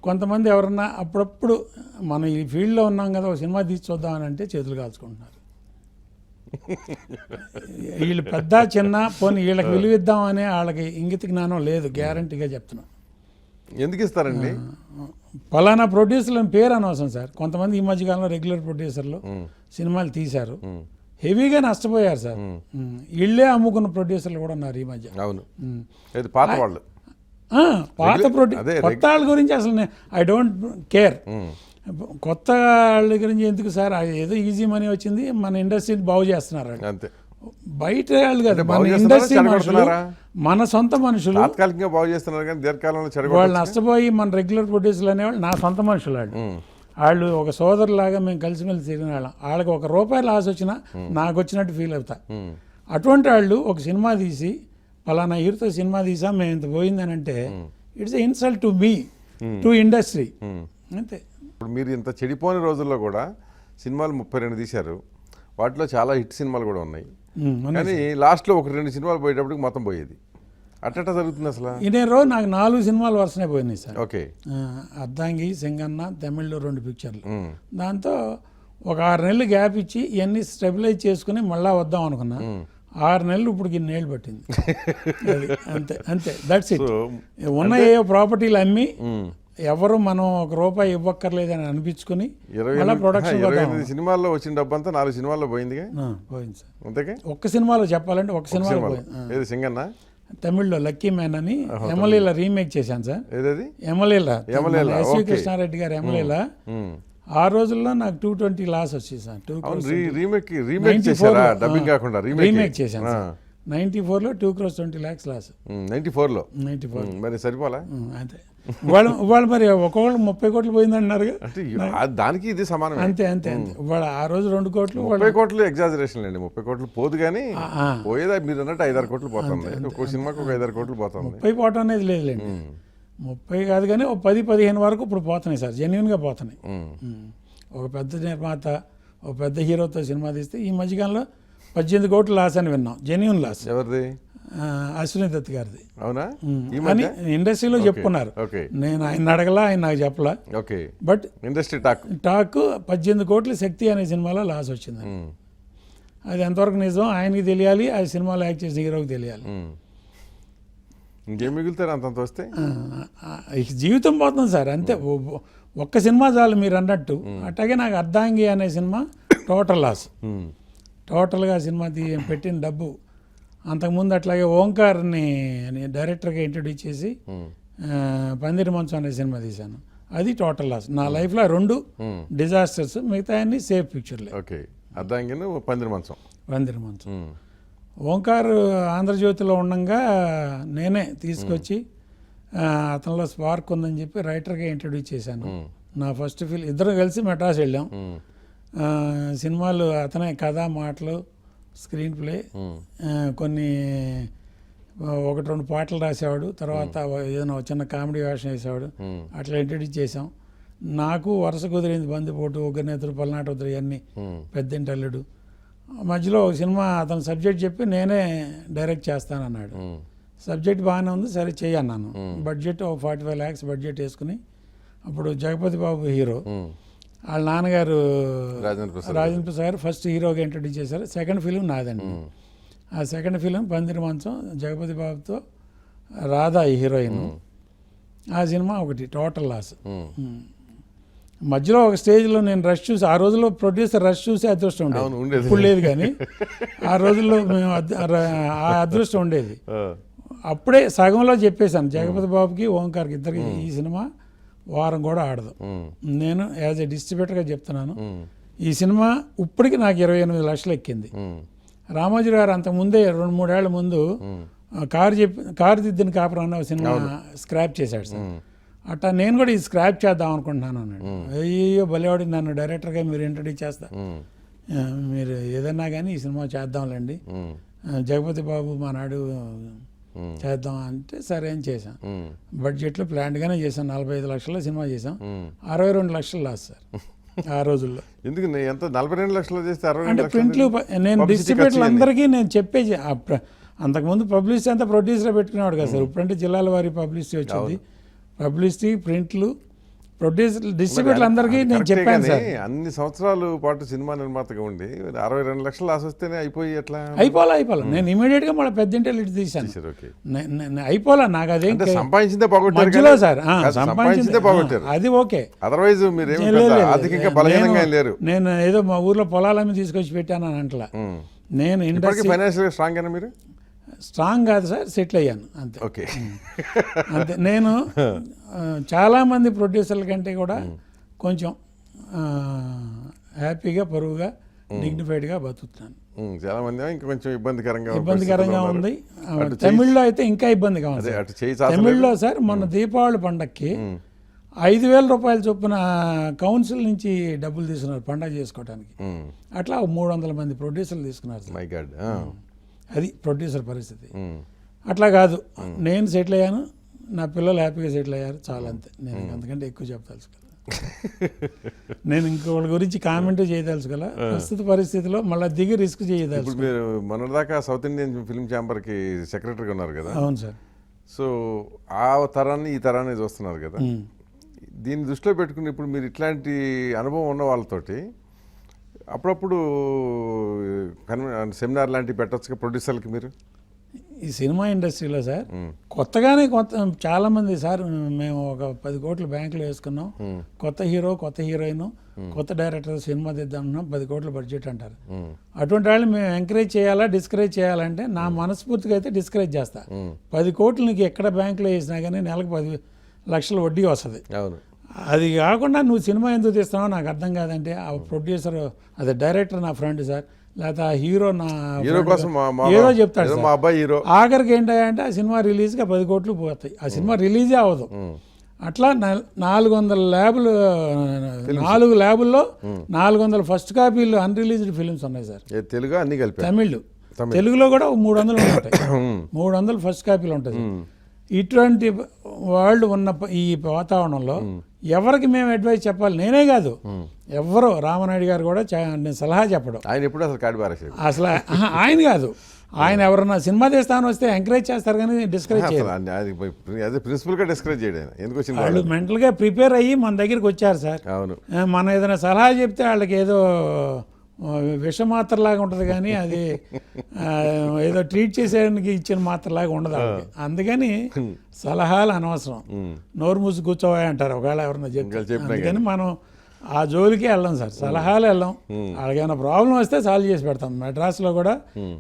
కొంతమంది ఎవరన్నా అప్పుడప్పుడు మనం ఈ ఫీల్డ్లో ఉన్నాం కదా, ఒక సినిమా తీసి చూద్దామని అంటే చేతులు కాల్చుకుంటున్నారు. వీళ్ళు పెద్ద చిన్న పోనీ వీళ్ళకి విలువిద్దామనే వాళ్ళకి ఇంగిత జ్ఞానం లేదు, గ్యారంటీగా చెప్తున్నాను. ఎందుకు ఇస్తారండి? పలానా ప్రొడ్యూసర్లని పేరు అనవసరం సార్. కొంతమంది ఈ మధ్యకాలంలో రెగ్యులర్ ప్రొడ్యూసర్లు సినిమాలు తీశారు, హెవీగా నష్టపోయారు సార్. ఇళ్లే అమ్ముకున్న ప్రొడ్యూసర్లు కూడా ఉన్నారు ఈ మధ్య. అవును, పాత వాళ్ళు, పాత కొత్త వాళ్ళ గురించి అసలు ఐ డోంట్ కేర్. కొత్త వాళ్ళ గురించి ఎందుకు సార్? ఏదో ఈజీ మనీ వచ్చింది, మన ఇండస్ట్రీని బాగు చేస్తున్నారు. అంతే, బయట వాళ్ళు కాదు, మన ఇండస్ట్రీ మనుషులు, మన సొంత మనుషులు తాత్కాలికంగా బాగు చేస్తున్నారు, కానీ దీర్ఘకాలంలో వాళ్ళు నష్టపోయి మన రెగ్యులర్ ప్రొడ్యూసర్లు అనేవాళ్ళు నా సొంత మనుషులు. వాళ్ళు ఒక సోదరులాగా మేము కలిసిమెలిసి తిరిగిన వాళ్ళం. వాళ్ళకి ₹1 లాస్ వచ్చినా నాకు వచ్చినట్టు ఫీల్ అవుతా. అటువంటి వాళ్ళు ఒక సినిమా తీసి పలానా హీరోతో సినిమా తీసా మేము ఇంత పోయిందని అంటే it's a insult to me, to industry. అంతే. ఇప్పుడు మీరు ఇంత చెడిపోని రోజుల్లో కూడా సినిమాలు 32 తీశారు, వాటిలో చాలా హిట్ సినిమాలు కూడా ఉన్నాయి. కానీ లాస్ట్లో 1-2 సినిమాలు పోయేటప్పటికి మొత్తం పోయేది. అట్ట జరుగుతుంది అసలు. ఇదే రోజు నాకు 4 సినిమాలు వరుసనే పోయినాయి సార్. ఓకే. అద్దాంగి, సింగన్న, తమిళ్లో 2 పిక్చర్లు. దాంతో ఒక 6 నెలలు గ్యాప్ ఇచ్చి ఇవన్నీ స్టెబిలైజ్ చేసుకుని మళ్ళా వద్దాం అనుకున్నా. 6 నెలలు ఇప్పుడు ఇన్నేళ్ళు పట్టింది. అంతే అంతే, దట్స్ ఇట్. ఉన్న ఏ ప్రాపర్టీలు అమ్మి ఎవరు మనం ₹1 ఇవ్వక్కర్లేదని అనిపించుకుని మళ్ళీ ప్రొడక్షన్ సినిమాల్లో వచ్చిన డబ్బు అంతా 4 సినిమాల్లో పోయింది సార్. అంతేగా? ఒక్క సినిమాలో చెప్పాలంటే ఒక సినిమాలో పోయింది. సింగన్న తమిళ్లో లక్కీ మ్యాన్ అని ఎమ్మెల్యేల రీమేక్ చేశాను సార్. ఎమ్మెల్యేల ఎస్వి కృష్ణారెడ్డి గారు ఎమ్మెల్యేల. ఆ రోజుల్లో నాకు 220 లాస్ వచ్చేది సార్. రీమేక్ చేశాను. 94లో 2,20,00,000 లాస్. 94లో 94 మరి సరిపోలా అంతే. వాళ్ళు మరి ఒక్కొక్కళ్ళు 30 కోట్లు పోయిందన్నారుగా. అంటే దానికి ఇది సమానం. అంతే అంతే అంతే. వాళ్ళ ఆ రోజు 2 కోట్లు 30 కోట్లు ఎగ్జాజరేషన్ అండి. 30 కోట్లు పోదు కానీ పోయేదా మీరు అన్నట్టు 5-6 కోట్లు పోతుంది. ఒక్కో సినిమాకి ఒక 5-6 కోట్లు పోతుంది. 30 పోవటం అనేది లేదులేండి. 30 కాదు కానీ ఒక 10-15 వరకు ఇప్పుడు పోతున్నాయి సార్, జెన్యున్గా పోతున్నాయి. ఒక పెద్ద నిర్మాత ఒక పెద్ద హీరోతో సినిమా తీస్తే ఈ మధ్యకాలంలో 18 కోట్లు లాస్ అని విన్నాం, జెన్యున్ లాస్. ఎవరిది? అశ్విని దత్ గారిది. అవునా? అని ఇండస్ట్రీలో చెప్పుకున్నారు. నేను ఆయన అడగలా, ఆయన నాకు చెప్పలా. బట్ ఇండస్ట్రీ టాక్ 18 కోట్ల శక్తి అనే సినిమాలో లాస్ వచ్చింది. అది ఎంతవరకు నిజం ఆయనకి తెలియాలి, ఆ సినిమాలో యాక్ట్ చేసిన హీరోకి తెలియాలి. ఇంకేం మిగులుతారు అంతంత వస్తే? జీవితం పోతుంది సార్ అంతే. ఒక్క సినిమా చాలు మీరు అన్నట్టు. అట్లాగే నాకు అర్ధాంగి అనే సినిమా టోటల్ లాస్. టోటల్గా సినిమా పెట్టిన డబ్బు. అంతకుముందు అట్లాగే ఓంకార్ని డైరెక్టర్గా ఇంట్రడ్యూస్ చేసి పందిరి మంచం అనే సినిమా తీశాను, అది టోటల్ లాస్. నా లైఫ్లో 2 డిజాస్టర్స్, మిగతా అన్ని సేఫ్ పిక్చర్లే. పందిరి మంచం. ఓంకార్ ఆంధ్రజ్యోతిలో ఉండగా నేనే తీసుకొచ్చి అతనిలో స్పార్క్ ఉందని చెప్పి రైటర్గా ఇంట్రడ్యూస్ చేశాను. నా ఫస్ట్ ఫిల్మ్ ఇద్దరం కలిసి మెడ్రాస్ వెళ్ళాం. సినిమాలు అతనే కథ, మాటలు, స్క్రీన్ ప్లే, కొన్ని 1-2 పాటలు రాసేవాడు. తర్వాత ఏదైనా చిన్న కామెడీ వేషం వేసేవాడు. అట్లా ఇంట్రడ్యూస్ చేసాం. నాకు వరుస కుదిరింది బందిపోటు, ఒగ్గనేతుడు, పల్నాటి ఉద్రి, అన్నీ, పెద్దింటి అల్లుడు. మధ్యలో ఒక సినిమా అతను సబ్జెక్ట్ చెప్పి నేనే డైరెక్ట్ చేస్తానన్నాడు. సబ్జెక్ట్ బాగానే ఉంది, సరే చేయన్నాను. బడ్జెట్ 45 lakhs బడ్జెట్ వేసుకుని, అప్పుడు జగపతి బాబు హీరో, వాళ్ళ నాన్నగారు రాజేంద్ర ప్రసాద్ గారు ఫస్ట్ హీరోగా ఇంట్రడ్యూస్ చేశారు. సెకండ్ ఫిలిం నాదండి. ఆ సెకండ్ ఫిలిం పందిరి మంచం, జగపతి బాబుతో రాధా హీరోయిన్. ఆ సినిమా ఒకటి టోటల్ లాస్. మధ్యలో ఒక స్టేజ్లో నేను రష్ చూసి, ఆ రోజుల్లో ప్రొడ్యూసర్ రష్ చూసి అదృష్టం ఉండేది, ఇప్పుడు లేదు కానీ ఆ రోజుల్లో మేము ఆ అదృష్టం ఉండేది. అప్పుడే సగంలో చెప్పేశాను జగపతి బాబుకి, ఓంకార్కి, ఇద్దరికి ఈ సినిమా వారం కూడా ఆడదు. నేను యాజ్ ఏ డిస్ట్రిబ్యూటర్గా చెప్తున్నాను, ఈ సినిమా ఇప్పటికి నాకు 28 లక్షలు ఎక్కింది. రామోజీ గారు అంతకుముందే 2-3 ఏళ్ల ముందు కారు దిద్దిన కాపురం అన్న సినిమా స్క్రాప్ చేశాడు సార్. అట్టా నేను కూడా ఇది స్క్రాప్ చేద్దాం అనుకుంటున్నాను అన్నాడు. అయ్యో బలివాడి, నన్ను డైరెక్టర్గా మీరు ఇంట్రడ్యూస్ చేస్తా, మీరు ఏదన్నా కానీ ఈ సినిమా చేద్దాంలేండి, జగపతి బాబు మానాడు చేద్దాం అంటే సరే అని చేశాం. బడ్జెట్లో ప్లాన్డ్గానే చేశాం. 45 లక్షల సినిమా చేసాం. 62 లక్షలు లాస్ సార్ ఆ రోజుల్లో. ఎందుకు ఎంత 42 లక్షలు చేస్తే 62 అంటే ప్రింట్లు నేను డిస్ట్రిబ్యూటర్లు అందరికీ నేను చెప్పేసి, అంతకుముందు పబ్లిసిటీ అంతా ప్రొడ్యూసర్ పెట్టుకునేవాడు కదా సార్. ఇప్పుడంటే జిల్లాల వారి పబ్లిసిటీ వచ్చింది. పబ్లిసిటీ, ప్రింట్లు, ప్రొడ్యూసర్, డిస్ట్రిబ్యూటర్లు అందరికీ నేను చెప్పాను సార్. అన్ని సంవత్సరాలు పాటు సినిమా నిర్మాతగా ఉండి 62 లక్షలు లాస్ వస్తేనే అయిపోయి ఎట్లా? అయిపోలే. నేను ఇమీడియట్గా మళ్ళీ పెద్దింటి తీశాను. అయిపోలే. నాకు అదే సంపాదించిందే మధ్యలో సార్ సంపాదించిందే బాగొట్టారు, అది ఓకే. అదర్వైజ్ మీరు ఆర్థికంగా బలహీనంగా లేరు. నేను ఏదో మా ఊర్లో పొలాలన్నీ తీసుకొచ్చి పెట్టాను అని అంటలా. నేను ఇండస్ట్రీ ఫైనాన్షియల్గా స్ట్రాంగ్ అయినా మీరు? స్ట్రాంగ్ కాదు సార్, సెటిల్ అయ్యాను అంతే. ఓకే, అంతే. నేను చాలామంది ప్రొడ్యూసర్ల కంటే కూడా కొంచెం హ్యాపీగా, పరువుగా, డిగ్నిఫైడ్గా బతుకుతున్నాను. చాలా మంది ఇంకా కొంచెం ఇబ్బందికరంగా ఉంది. తమిళ్లో అయితే ఇంకా ఇబ్బందిగా ఉంది. తమిళ్లో సార్ మొన్న దీపావళి పండగకి 5,000 రూపాయలు చొప్పున కౌన్సిల్ నుంచి డబ్బులు తీసుకున్నారు పండగ చేసుకోవడానికి. అట్లా 300 మంది ప్రొడ్యూసర్లు తీసుకున్నారు సార్. అది ప్రొడ్యూసర్ పరిస్థితి. అట్లా కాదు, నేను సెటిల్ అయ్యాను, నా పిల్లలు హ్యాపీగా సెటిల్ అయ్యారు, చాలా అంతే. నేను అంతకంటే ఎక్కువ చెప్పదలుచుకోలే. నేను ఇంకోళ్ళ గురించి కామెంట్ చేయదలుచుకోల. ప్రస్తుత పరిస్థితిలో మళ్ళీ దిగి రిస్క్ చేయదలుచు. మీరు మొన్నదాకా సౌత్ ఇండియన్ ఫిల్మ్ ఛాంబర్కి సెక్రటరీగా ఉన్నారు కదా? అవును సార్. సో ఆ తరాన్ని ఈ తరాన్ని చూస్తున్నారు కదా, దీన్ని దృష్టిలో పెట్టుకుని ఇప్పుడు మీరు ఇట్లాంటి అనుభవం ఉన్న వాళ్ళతోటి అప్పుడప్పుడు సెమినార్ లాంటివి పెట్టచ్చుగా ప్రొడ్యూసర్లకి మీరు? ఈ సినిమా ఇండస్ట్రీలో సార్ కొత్తగానే చాలామంది సార్, మేము ఒక 10 కోట్లు బ్యాంకులో వేసుకున్నాం, కొత్త హీరో, కొత్త హీరోయిన్, కొత్త డైరెక్టర్ సినిమా తెద్దామన్నాం, 10 కోట్ల బడ్జెట్ అంటారు. అటువంటి వాళ్ళు మేము ఎంకరేజ్ చేయాలా, డిస్కరేజ్ చేయాలంటే నా మనస్ఫూర్తిగా అయితే డిస్కరేజ్ చేస్తా. 10 కోట్లు నీకు ఎక్కడ బ్యాంకులో వేసినా కానీ నెలకు 10 లక్షల వడ్డీ వస్తుంది. అది కాకుండా నువ్వు సినిమా ఎందుకు తీస్తున్నావు నాకు అర్థం కాదంటే ఆ ప్రొడ్యూసర్ అదే డైరెక్టర్ నా ఫ్రెండ్ సార్, లేకపోతే ఆ హీరో నా హీరో కోసం హీరో చెప్తాడు ఏదో సార్. మా అబ్బాయి హీరో. ఆఖరికి ఏంటంటే ఆ సినిమా రిలీజ్గా 10 కోట్లు పోతాయి, ఆ సినిమా రిలీజే అవ్వదు. అట్లా 400 ల్యాబులు, 4 ల్యాబుల్లో 400 ఫస్ట్ కాపీలు అన్రిలీజ్డ్ ఫిల్మ్స్ ఉన్నాయి సార్. తెలుగు అన్ని కలిపి తమిళ్, తెలుగులో కూడా 300 ఉంటాయి, 300 ఫస్ట్ కాపీలు ఉంటుంది. ఇటువంటి వాళ్ళు ఉన్న ఈ వాతావరణంలో ఎవరికి మేము అడ్వైస్ చెప్పాలి? నేనే కాదు, ఎవరు రామనాయుడు గారు కూడా నేను సలహా చెప్పడం. ఆయన ఎప్పుడు అసలు కాడి పారేసాడు అసలు ఆయన కాదు, ఆయన ఎవరన్నా సినిమా తీస్తాను వస్తే ఎంకరేజ్ చేస్తారు కానీ డిస్కరేజ్ చేయరు. అదే ప్రిన్సిపల్ గా డిస్కరేజ్ చేయడం ఎందుకు వచ్చింది? వాళ్ళు మెంటల్గా ప్రిపేర్ అయ్యి మన దగ్గరికి వచ్చారు సార్. అవును, మనం ఏదైనా సలహా చెప్తే వాళ్ళకి ఏదో విషమాత్రలాగా ఉంటుంది కానీ అది ఏదో ట్రీట్ చేసేదానికి ఇచ్చిన మాత్రలాగా ఉండదు వాళ్ళకి. అందుకని సలహాలు అనవసరం, నోరు మూసి కూర్చోవా అంటారు ఒకవేళ ఎవరన్నా చెప్తే. అందుకని మనం ఆ జోలికి వెళ్ళాం సార్, సలహాలు వెళ్ళాం. వాళ్ళకి ఏమైనా ప్రాబ్లం వస్తే సాల్వ్ చేసి పెడతాం. మెడ్రాస్లో కూడా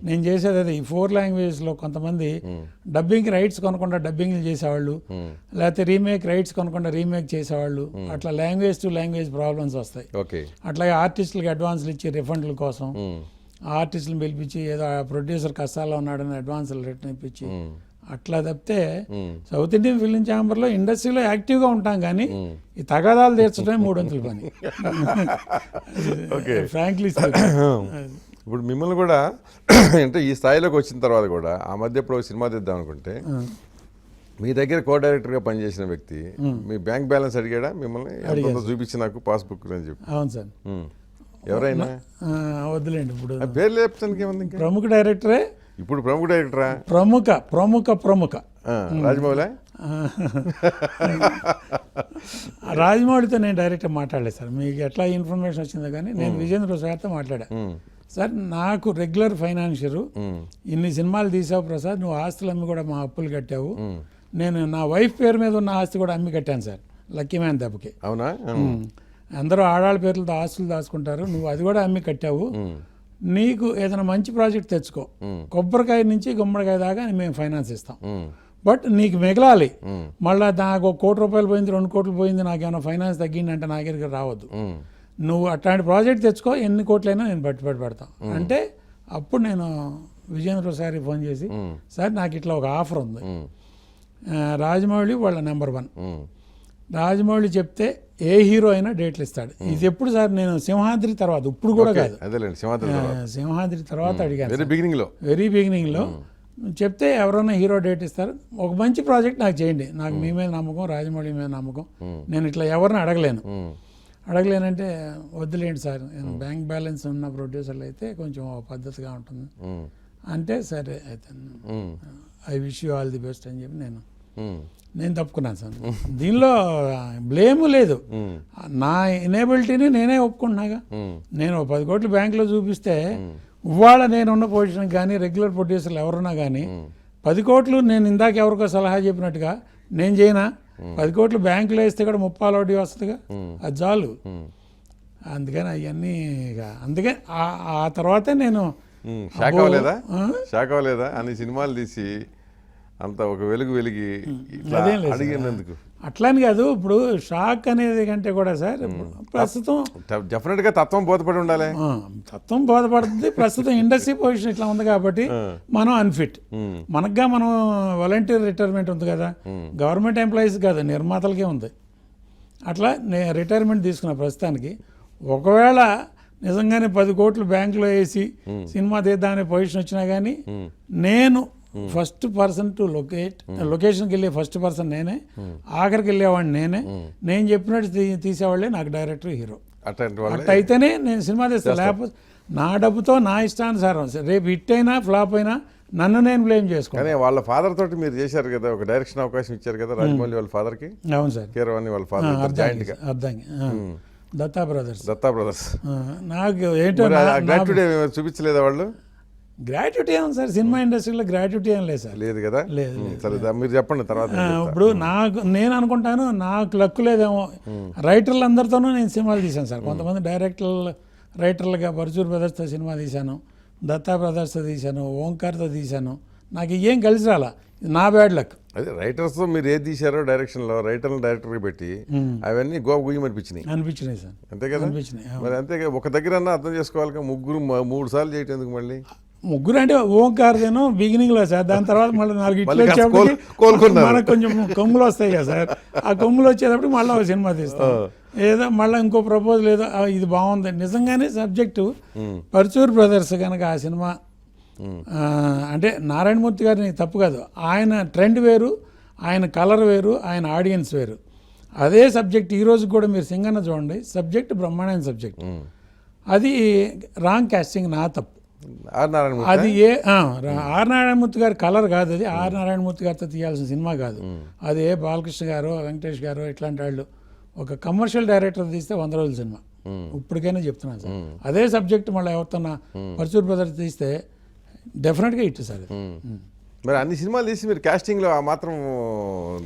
నేను చేసేది అదే, ఈ 4 లాంగ్వేజెస్లో కొంతమంది డబ్బింగ్ రైట్స్ కొనకుండా డబ్బింగ్లు చేసేవాళ్ళు, లేకపోతే రీమేక్ రైట్స్ కొనకుండా రీమేక్ చేసేవాళ్ళు, అట్లా లాంగ్వేజ్ టు లాంగ్వేజ్ ప్రాబ్లమ్స్ వస్తాయి. అట్లాగే ఆర్టిస్టులకి అడ్వాన్స్లు ఇచ్చి రిఫండ్ల కోసం ఆర్టిస్టులను పిలిపించి ఏదో ఆ ప్రొడ్యూసర్ కష్టాల్లో ఉన్నాడని అడ్వాన్సులు రిటర్న్ ఇప్పించి అట్లా తప్పితే సౌత్ ఇండియన్ ఫిల్మ్ ఛాంబర్లో ఇండస్ట్రీలో యాక్టివ్గా ఉంటాం కానీ ఈ తగాదాలు తీర్చడమే 3 పని. ఫ్రాంక్లీ ఇప్పుడు మిమ్మల్ని కూడా అంటే ఈ స్థాయిలోకి వచ్చిన తర్వాత కూడా ఆ మధ్య ఇప్పుడు సినిమా తీద్దాం అనుకుంటే మీ దగ్గర కో డైరెక్టర్గా పనిచేసిన వ్యక్తి మీ బ్యాంక్ బ్యాలెన్స్ అడిగాడా మిమ్మల్ని? ఎంత చూపించి నాకు పాస్బుక్ అని చెప్పి. అవును సార్. ఎవరైనా వద్దులేండి, ఇప్పుడు పేరు లేపుతానికి ఏముంది? ఇంకా ప్రముఖ డైరెక్టరే. ఇప్పుడు ప్రముఖ డైరెక్టరా? ప్రముఖ రాజమౌళి. రాజమౌళితో నేను డైరెక్ట్గా మాట్లాడలేదు సార్. మీకు ఎట్లా ఇన్ఫర్మేషన్ వచ్చిందో కానీ నేను విజేంద్ర ప్రసాద్తో మాట్లాడా. సార్ నాకు రెగ్యులర్ ఫైనాన్షియర్, ఇన్ని సినిమాలు తీసావు ప్రసాద్, నువ్వు ఆస్తులు అమ్మి కూడా మా అప్పులు కట్టావు, నేను నా వైఫ్ పేరు మీద ఉన్న ఆస్తి కూడా అమ్మి కట్టాను సార్ లక్కీ మ్యాన్ దెబ్బకి. అవునా? అందరూ ఆడాళ్ళ పేర్లతో ఆస్తులు దాచుకుంటారు, నువ్వు అది కూడా అమ్మి కట్టావు, నీకు ఏదైనా మంచి ప్రాజెక్ట్ తెచ్చుకో, కొబ్బరికాయ నుంచి గుమ్మడికాయ దాకా మేము ఫైనాన్స్ ఇస్తాం, బట్ నీకు మిగలాలి. మళ్ళీ నాకు 1 కోటి రూపాయలు పోయింది, 2 కోట్లు పోయింది, నాకేమైనా ఫైనాన్స్ తగ్గింది అంటే నా దగ్గరికి రావద్దు, నువ్వు అట్లాంటి ప్రాజెక్ట్ తెచ్చుకో, ఎన్ని కోట్లైనా నేను బట్టి పెడతాను అంటే. అప్పుడు నేను విజేంద్ర సార్కి ఫోన్ చేసి, సార్ నాకు ఇట్లా ఒక ఆఫర్ ఉంది, రాజమౌళి వాళ్ళ నెంబర్ 1, రాజమౌళి చెప్తే ఏ హీరో అయినా డేట్లు ఇస్తాడు. ఇది ఎప్పుడు సార్? నేను సింహాద్రి తర్వాత, ఇప్పుడు కూడా కాదు, సింహాద్రి తర్వాత అడిగాను, వెరీ బిగినింగ్లో చెప్తే ఎవరైనా హీరో డేట్ ఇస్తారు, ఒక మంచి ప్రాజెక్ట్ నాకు చేయండి, నాకు మీ మీద నమ్మకం, రాజమౌళి మీద నమ్మకం, నేను ఇట్లా ఎవరిని అడగలేనంటే వద్దులేండి సార్, బ్యాంక్ బ్యాలెన్స్ ఉన్న ప్రొడ్యూసర్లు అయితే కొంచెం పద్ధతిగా ఉంటుంది అంటే, సరే అయితే I wish you all the best అని చెప్పి నేను తప్పుకున్నాను సార్. దీనిలో బ్లేము లేదు, నా ఎనేబిలిటీని నేనే ఒప్పుకుంటున్నాగా. నేను 10 కోట్లు బ్యాంకులో చూపిస్తే ఇవాళ నేనున్న పొజిషన్ కానీ రెగ్యులర్ ప్రొడ్యూసర్లు ఎవరున్నా కానీ 10 కోట్లు నేను ఇందాక ఎవరికో సలహా చెప్పినట్టుగా నేను చేయనా? 10 కోట్లు బ్యాంకులో వేస్తే కూడా 30 వడ్డీ వస్తుందిగా, అది చాలు. అందుకని అవన్నీ అందుకే ఆ తర్వాతే నేను షాక్ అవ్వలేదా అన్ని సినిమాలు తీసి అంత ఒక వెలిగి అడిగినందుకు? అట్లని కాదు, ఇప్పుడు షాక్ అనేది కంటే కూడా సార్ ప్రస్తుతం డెఫినెట్ గా తత్వం బోధపడి ఉండాలి. తత్వం బోధపడుతుంది. ప్రస్తుతం ఇండస్ట్రీ పొజిషన్ ఇట్లా ఉంది కాబట్టి మనం అన్ఫిట్, మనకుగా మనం వాలంటీర్ రిటైర్మెంట్ ఉంది కదా, గవర్నమెంట్ ఎంప్లాయీస్ కాదు నిర్మాతలకే ఉంది. అట్లా నేను రిటైర్మెంట్ తీసుకున్న ప్రస్తుతానికి. ఒకవేళ నిజంగానే 10 కోట్లు బ్యాంకులో వేసి సినిమా తీద్దామనే పొజిషన్ వచ్చినా కానీ నేను ఫస్ట్ పర్సన్ టు లొకేషన్కి వెళ్ళే ఫస్ట్ పర్సన్ నేనే, ఆఖరికి వెళ్ళేవాడిని నేనే, నేను చెప్పినట్టు తీసేవాళ్ళే నాకు డైరెక్టర్ హీరో. అట్ట అయితేనే నేను సినిమా తీస్తాను, లేకపోతే నా డబ్బుతో నా ఇష్టానుసారం రేపు హిట్ అయినా ఫ్లాప్ అయినా నన్ను నేను బ్లేమ్ చేసుకోవాలి. వాళ్ళ ఫాదర్ తోటి మీరు చేశారు కదా, ఒక డైరెక్షన్ అవకాశం ఇచ్చారు కదా రాజమౌళి వాళ్ళ ఫాదర్ కి? అవును సార్, కీరవాణి వాళ్ళ ఫాదర్ జాయింట్ గా. దత్తా బ్రదర్స్. నాకు ఏంటో గ్రాట్యుటీ చూపించలేదా వాళ్ళు? గ్రాట్యుటీ ఏం సార్, సినిమా ఇండస్ట్రీలో గ్రాట్యుటీ ఏం లేదు సార్. లేదు కదా? లేదు. మీరు చెప్పండి తర్వాత. ఇప్పుడు నేను అనుకుంటాను నాకు లక్కు లేదేమో, రైటర్లు అందరితోనూ నేను సినిమాలు తీశాను సార్. కొంతమంది రైటర్లుగా పరచూర్ బ్రదర్స్తో సినిమా తీశాను, దత్తా బ్రదర్స్తో తీశాను, ఓంకార్తో తీశాను, నాకు ఏం కలిసి రాలా, ఇది నా బ్యాడ్ లక్. అదే రైటర్స్తో మీరు ఏది తీశారో డైరెక్షన్లో రైటర్ని డైరెక్టర్గా పెట్టి అవన్నీ గుయ్యమనిపించినాయి అనిపించినాయి సార్, అంతే కదా. అనిపించినాయి. మరి అంతే ఒక దగ్గర అర్థం చేసుకోవాలి, ముగ్గురు 3 సార్లు చేయటం ఎందుకు మళ్ళీ? ముగ్గురు అంటే ఓంకార్దేనో బిగినింగ్లో సార్, దాని తర్వాత మళ్ళీ 4 ఇట్లు మళ్ళీ కాస్త వచ్చేప్పటికి కోలుకున్నారు. మనకు కొంచెం కొమ్ములు వస్తాయి కదా సార్, ఆ కొమ్ములు వచ్చేటప్పుడు మళ్ళీ ఒక సినిమా తీస్తాం. ఏదో మళ్ళీ ఇంకో ప్రపోజల్ ఏదో ఇది బాగుంది నిజంగానే సబ్జెక్టు. పర్చూర్ బ్రదర్స్ కనుక ఆ సినిమా అంటే నారాయణమూర్తి గారిని తప్పు కాదు, ఆయన ట్రెండ్ వేరు, ఆయన కలర్ వేరు, ఆయన ఆడియన్స్ వేరు. అదే సబ్జెక్ట్ ఈరోజు కూడా మీరు సింగన్న చూడండి, సబ్జెక్ట్ బ్రహ్మాండమైన సబ్జెక్ట్, అది రాంగ్ కాస్టింగ్, నా తప్పు. అది ఆర్ నారాయణమూర్తి గారి కలర్ కాదు, అది ఆర్ నారాయణమూర్తి గారితో తీయాల్సిన సినిమా కాదు. అది ఏ బాలకృష్ణ గారు, వెంకటేష్ గారు ఇట్లాంటి వాళ్ళు ఒక కమర్షియల్ డైరెక్టర్ తీస్తే 100 రోజుల సినిమా, ఇప్పటికైనా చెప్తున్నాను సార్. అదే సబ్జెక్ట్ మళ్ళీ ఎవరితోన్నా పర్చూర్ బ్రదర్స్ తీస్తే డెఫినెట్గా ఇట్టు సార్. మరి అన్ని సినిమాలు తీసి మీరు కాస్టింగ్లో ఆ మాత్రం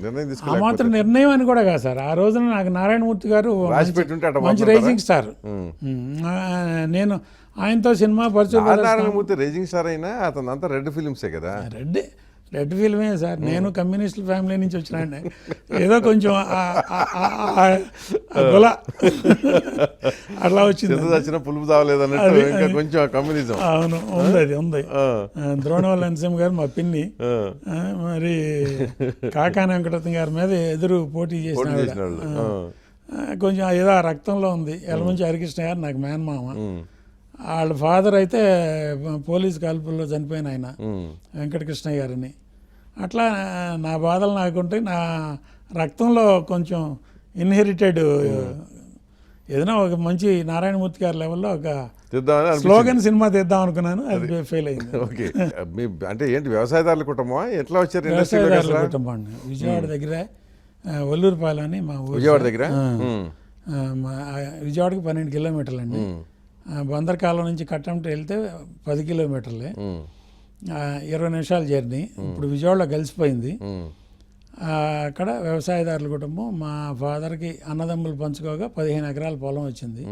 నిర్ణయం ఆ తీసుకోవాలి. మాత్రం నిర్ణయం అని కూడా కాదు సార్, ఆ రోజున నాకు నారాయణమూర్తి గారు మంచి రైజింగ్ స్టార్. నేను ఆయనతో cinema Parchur Narayanamurthy rising star అయినా అతను అంతా రెడ్ ఫిలిమ్సే కదా. రెడ్ ఫిల్మే సార్. నేను కమ్యూనిస్ట్ ఫ్యామిలీ నుంచి వచ్చిన ఏదో కొంచెం గుల అట్లా వచ్చింది. వచ్చిన పులుపు తావలేదన్నట్టు ఇంకా కొంచెం కమ్యూనిజం. అవును, ఉంది, అది ఉంది. ద్రోణవల్లి నరసింహ గారు మా పిన్ని, మరి కాకాని వెంకటరత్న గారి మీద ఎదురు పోటీ చేసిన కొంచెం ఏదో ఆ రక్తంలో ఉంది. ఎలమంచి హరికృష్ణ గారు నాకు మేనమామ, వాళ్ళ ఫాదర్ అయితే పోలీస్ కాల్పుల్లో చనిపోయిన ఆయన వెంకటకృష్ణయ్య గారిని. అట్లా నా బాధలు నాకుంటే నా రక్తంలో కొంచెం ఇన్హెరిటెడ్ ఏదైనా ఒక మంచి నారాయణమూర్తి గారి లెవెల్లో ఒక స్లోగన్ సినిమా తీద్దాం అనుకున్నాను, అది ఫెయిల్ అయింది. ఓకే, అంటే ఏంటి వ్యవసాయదారుల కుటుంబమా, ఎట్లా వచ్చారు? వ్యవసాయదారుల కుటుంబం అండి, విజయవాడ దగ్గర ఒల్లూరుపాలెం అని మా ఊరు. విజయవాడ దగ్గర విజయవాడకి 12 కిలోమీటర్లు అండి. బందర్కాలం నుంచి కట్టంట వెళ్తే 10 కిలోమీటర్లే, 20 నిమిషాల జర్నీ. ఇప్పుడు విజయవాడలో కలిసిపోయింది. అక్కడ వ్యవసాయదారుల కుటుంబం. మా ఫాదర్కి అన్నదమ్ములు పంచుకోగా 15 ఎకరాల పొలం వచ్చింది.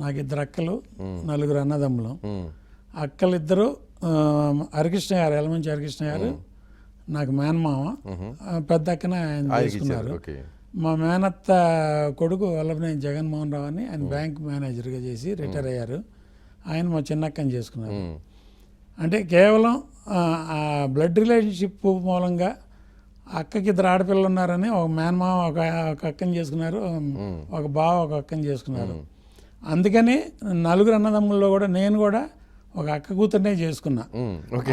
నాకు 2 అక్కలు, 4 అన్నదమ్ములు. అక్కలిద్దరూ హరికృష్ణ గారు, ఎలమంచి హరికృష్ణ గారు నాకు మేనమామ, పెద్ద అక్కన ఆయన తీసుకున్నారు. మా మేనత్త కొడుకు వల్లభనేని జగన్మోహన్ రావు అని, ఆయన బ్యాంక్ మేనేజర్గా చేసి రిటైర్ అయ్యారు. ఆయన మా చిన్నక్కని చేసుకున్నారు. అంటే కేవలం ఆ బ్లడ్ రిలేషన్షిప్ మూలంగా అక్కకి 2 ఆడపిల్లలు ఉన్నారని ఒక మేనమామ ఒక అక్కని చేసుకున్నారు, ఒక బావ ఒక అక్కని చేసుకున్నారు. అందుకని 4 అన్నదమ్ముల్లో కూడా నేను కూడా ఒక అక్క కూతుర్నే చేసుకున్నా.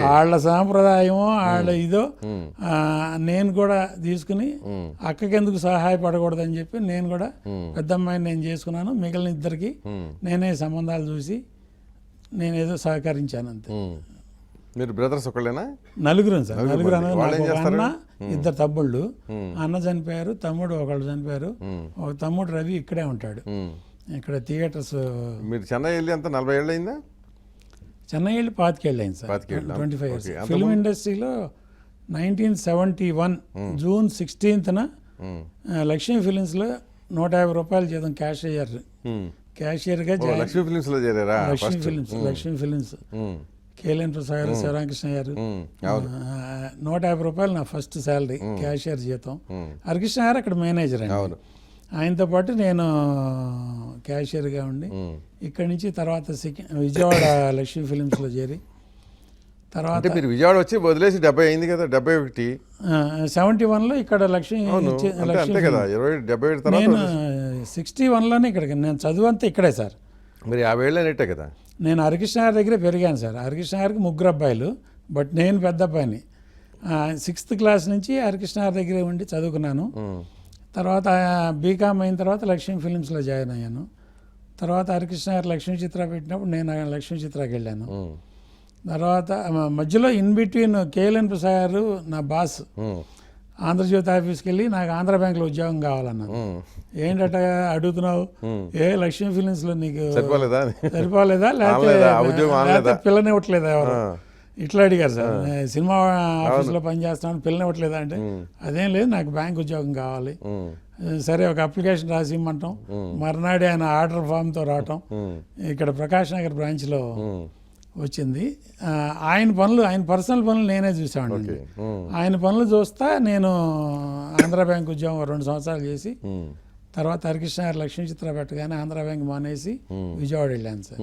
వాళ్ళ సాంప్రదాయమో వాళ్ళ ఇదో నేను కూడా తీసుకుని అక్కకి ఎందుకు సహాయపడకూడదని చెప్పి నేను కూడా పెద్ద అమ్మాయిని నేను చేసుకున్నాను. మిగిలిన 2కి నేనే సంబంధాలు చూసి నేనేదో సహకరించాను అంతే. మీరు బ్రదర్స్ ఒకళ్ళేనా? 4 సార్, 4 అన్న, 2 తమ్ముళ్ళు. అన్న చనిపోయారు, తమ్ముడు ఒకళ్ళు చనిపోయారు. ఒక తమ్ముడు రవి ఇక్కడే ఉంటాడు, ఇక్కడ థియేటర్స్. మీరు చెన్నై వెళ్ళి అంత 40 ఏళ్ళు అయిందా? చెన్నై వెళ్ళి 25 ఏళ్ళు అయింది సార్, 25 ఇయర్స్. ఫిల్మ్ ఇండస్ట్రీలో 1971 జూన్ 16న లక్ష్మీ ఫిలిమ్స్లో 150 రూపాయలు జీతం క్యాషియర్గా లక్ష్మీ ఫిలిమ్స్లో చేరారా? లక్ష్మీ ఫిలిమ్స్ కేఎల్ఎన్ ప్రసాద్ గారు, శివరామకృష్ణ గారు. 150 రూపాయలు నా ఫస్ట్ శాలరీ, క్యాషియర్ జీతం. హరికృష్ణ గారు అక్కడ మేనేజర్ అండి. ఆయనతో పాటు నేను క్యాషియర్గా ఉండి ఇక్కడి నుంచి తర్వాత విజయవాడ లక్ష్మీ ఫిలిమ్స్లో చేరి తర్వాత మీరు విజయవాడ వచ్చి వదిలేసి 70 అయింది కదా, 71 71లో ఇక్కడ లక్ష్మీ కదా, 27 నేను 61లోనే ఇక్కడికి. నేను చదువు అంతా ఇక్కడే సార్. మరి 50 ఏళ్ళు అనేట్టే కదా. నేను హరికృష్ణ గారి దగ్గరే పెరిగాను సార్. హరికృష్ణ గారికి 3 అబ్బాయిలు, బట్ నేను పెద్ద అబ్బాయిని. 6th క్లాస్ నుంచి హరికృష్ణ గారి దగ్గరే ఉండి చదువుకున్నాను. తర్వాత బీకామ్ అయిన తర్వాత లక్ష్మీ ఫిలిమ్స్లో జాయిన్ అయ్యాను. తర్వాత హరికృష్ణ గారు లక్ష్మీ చిత్ర పెట్టినప్పుడు నేను లక్ష్మీ చిత్రకి వెళ్ళాను. తర్వాత మధ్యలో ఇన్ బిట్వీన్ కేఎల్ఎన్ ప్రసాద్ గారు నా బాస్ ఆంధ్రజ్యోతి ఆఫీస్కి వెళ్ళి నాకు ఆంధ్ర బ్యాంక్లో ఉద్యోగం కావాలన్నాను. ఏంటట అడుగుతున్నావు, లక్ష్మీ ఫిలిమ్స్లో నీకు సరిపోలేదా లేకపోతే పిల్లనివ్వట్లేదా ఎవరు ఇట్లా అడిగారు సార్. సినిమా ఆఫీస్లో పనిచేస్తాను, పిల్లనివ్వట్లేదా అంటే అదేం లేదు, నాకు బ్యాంక్ ఉద్యోగం కావాలి. సరే ఒక అప్లికేషన్ రాసి ఇమ్మంటాం. మర్నాడే ఆయన ఆర్డర్ ఫామ్తో రావటం. ఇక్కడ ప్రకాష్ నగర్ బ్రాంచ్లో వచ్చింది. ఆయన పర్సనల్ పనులు నేనే చూసాను. ఓకే. ఆయన పనులు చూస్తా నేను ఆంధ్ర బ్యాంక్ ఉద్యోగం 2 సంవత్సరాలు చేసి తర్వాత హరికృష్ణ గారు లక్ష్మీ చిత్ర పెట్టగానే ఆంధ్ర బ్యాంక్ మానేసి విజయవాడ వెళ్ళాను సార్.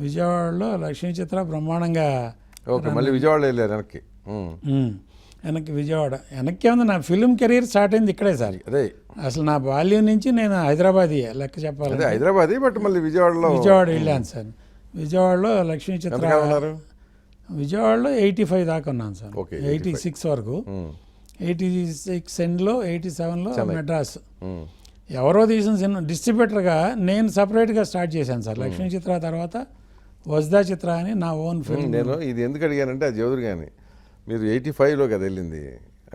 విజయవాడలో లక్ష్మీ చిత్ర బ్రహ్మాండంగా. ఓకే, మళ్ళీ విజయవాడ వెళ్ళారు వెనక్కి. వెనక్కి ఏముంది, నా ఫిల్మ్ కెరీర్ స్టార్ట్ అయింది ఇక్కడే సార్. అదే అసలు నా బాల్యం నుంచి నేను హైదరాబాద్ లెక్క చెప్పాలి. అదే హైదరాబాద్, బట్ మళ్ళీ విజయవాడ వెళ్ళాను సార్. విజయవాడలో లక్ష్మీ చిత్ర విజయవాడలో 85 దాకా ఉన్నాను సార్. 86 వరకు. 86 ఎండ్లో 87లో మెడ్రాస్. ఎవరో తీసిన సినిమా డిస్ట్రిబ్యూటర్గా నేను సపరేట్గా స్టార్ట్ చేశాను సార్. లక్ష్మీ చిత్ర తర్వాత వజ్దా చిత్ర అని నా ఓన్ ఫిల్మ్. నేను ఇది ఎందుకు అడిగానంటే అది చదువురు కానీ మీరు 85లో కదా వెళ్ళింది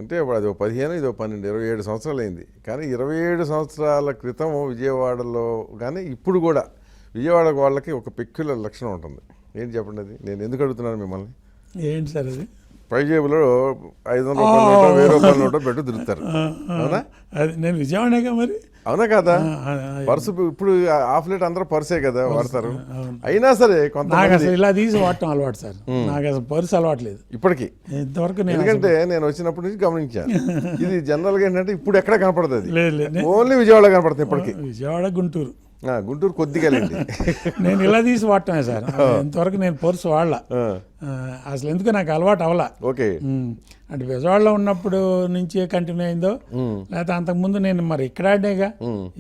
అంటే ఇప్పుడు అది 15 ఇది 12 27 సంవత్సరాలు అయింది. కానీ 27 సంవత్సరాల క్రితం విజయవాడలో కానీ ఇప్పుడు కూడా విజయవాడ వాళ్ళకి ఒక పెక్యులర్ లక్షణం ఉంటుంది. ఏంటి చెప్పండి అది? నేను ఎందుకు అడుగుతున్నాను మిమ్మల్ని? ఏంటి సార్ అది? పై జేబులో 500 రూపాయల నోటో 1000 రూపాయల నోటో పెట్టు తిరుగుతారు. అవునా? అది నేను విజయవాడగా మరి. అవునా కదా? పర్సు ఇప్పుడు హాఫ్ లీటర్ అందరూ పర్సే కదా వాడతారు. అయినా సరే కొంత నాకు అసలు ఇలా తీసి వాడటం అలవాటు సార్. నాకు అసలు పర్సు అలవాట్లేదు ఇప్పటికీ. ఇంతవరకు. ఎందుకంటే నేను వచ్చినప్పటి నుంచి గమనించాను ఇది జనరల్ గా ఏంటంటే ఇప్పుడు ఎక్కడ కనపడదు అది. లేదు, ఓన్లీ విజయవాడ కనపడుతుంది ఇప్పటికీ. విజయవాడ, గుంటూరు. గుంటూరు కొద్దిగా నేను ఇలా తీసి వాడటమే సార్. ఇంతవరకు నేను పర్సు వాడలా అసలు. ఎందుకు నాకు అలవాటు అవలా. ఓకే. అంటే విజయవాడలో ఉన్నప్పుడు నుంచి కంటిన్యూ అయిందో లేకపోతే అంతకుముందు నేను మరి ఇక్కడ ఆడేగా.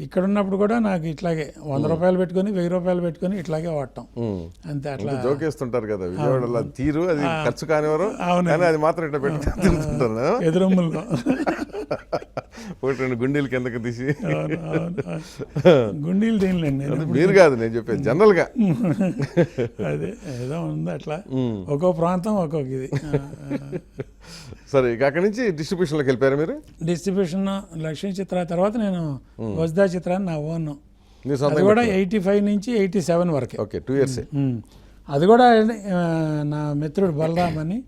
ఇక్కడ ఉన్నప్పుడు కూడా నాకు ఇట్లాగే 100 రూపాయలు పెట్టుకొని 1000 రూపాయలు పెట్టుకొని ఇట్లాగే వాడటం అంతే. అట్లా జోకేస్తుంటారు కదా విజయవాడలో తీరు, అది ఖర్చు కానివారు. అవును, అది మాత్రం ఇట్లా పెట్టుకుంటుంటారు ఎదురొమ్ముల్లో. ఒకటి 2 గుండీలు కిందకి తీసి. గుండీలు తినలేండి మీరు కాదు నేను చెప్పేది జనరల్ గా. అదే ఏదో ఉంది అట్లా. ఒక్కో ప్రాంతం ఒక్కొక్క ఇది. సరే, ఇక అక్కడి నుంచి డిస్ట్రిబ్యూషన్లోకి వెళ్ళిపోయారు మీరు? డిస్ట్రిబ్యూషన్ లక్ష్మీ చిత్ర తర్వాత నేను వజ్దా చిత్రాన్ని నా ఓన్. అది కూడా 85 నుంచి 87 వరకు. Okay, 2 years. అది కూడా నా మిత్రుడు బలరామ్ అని.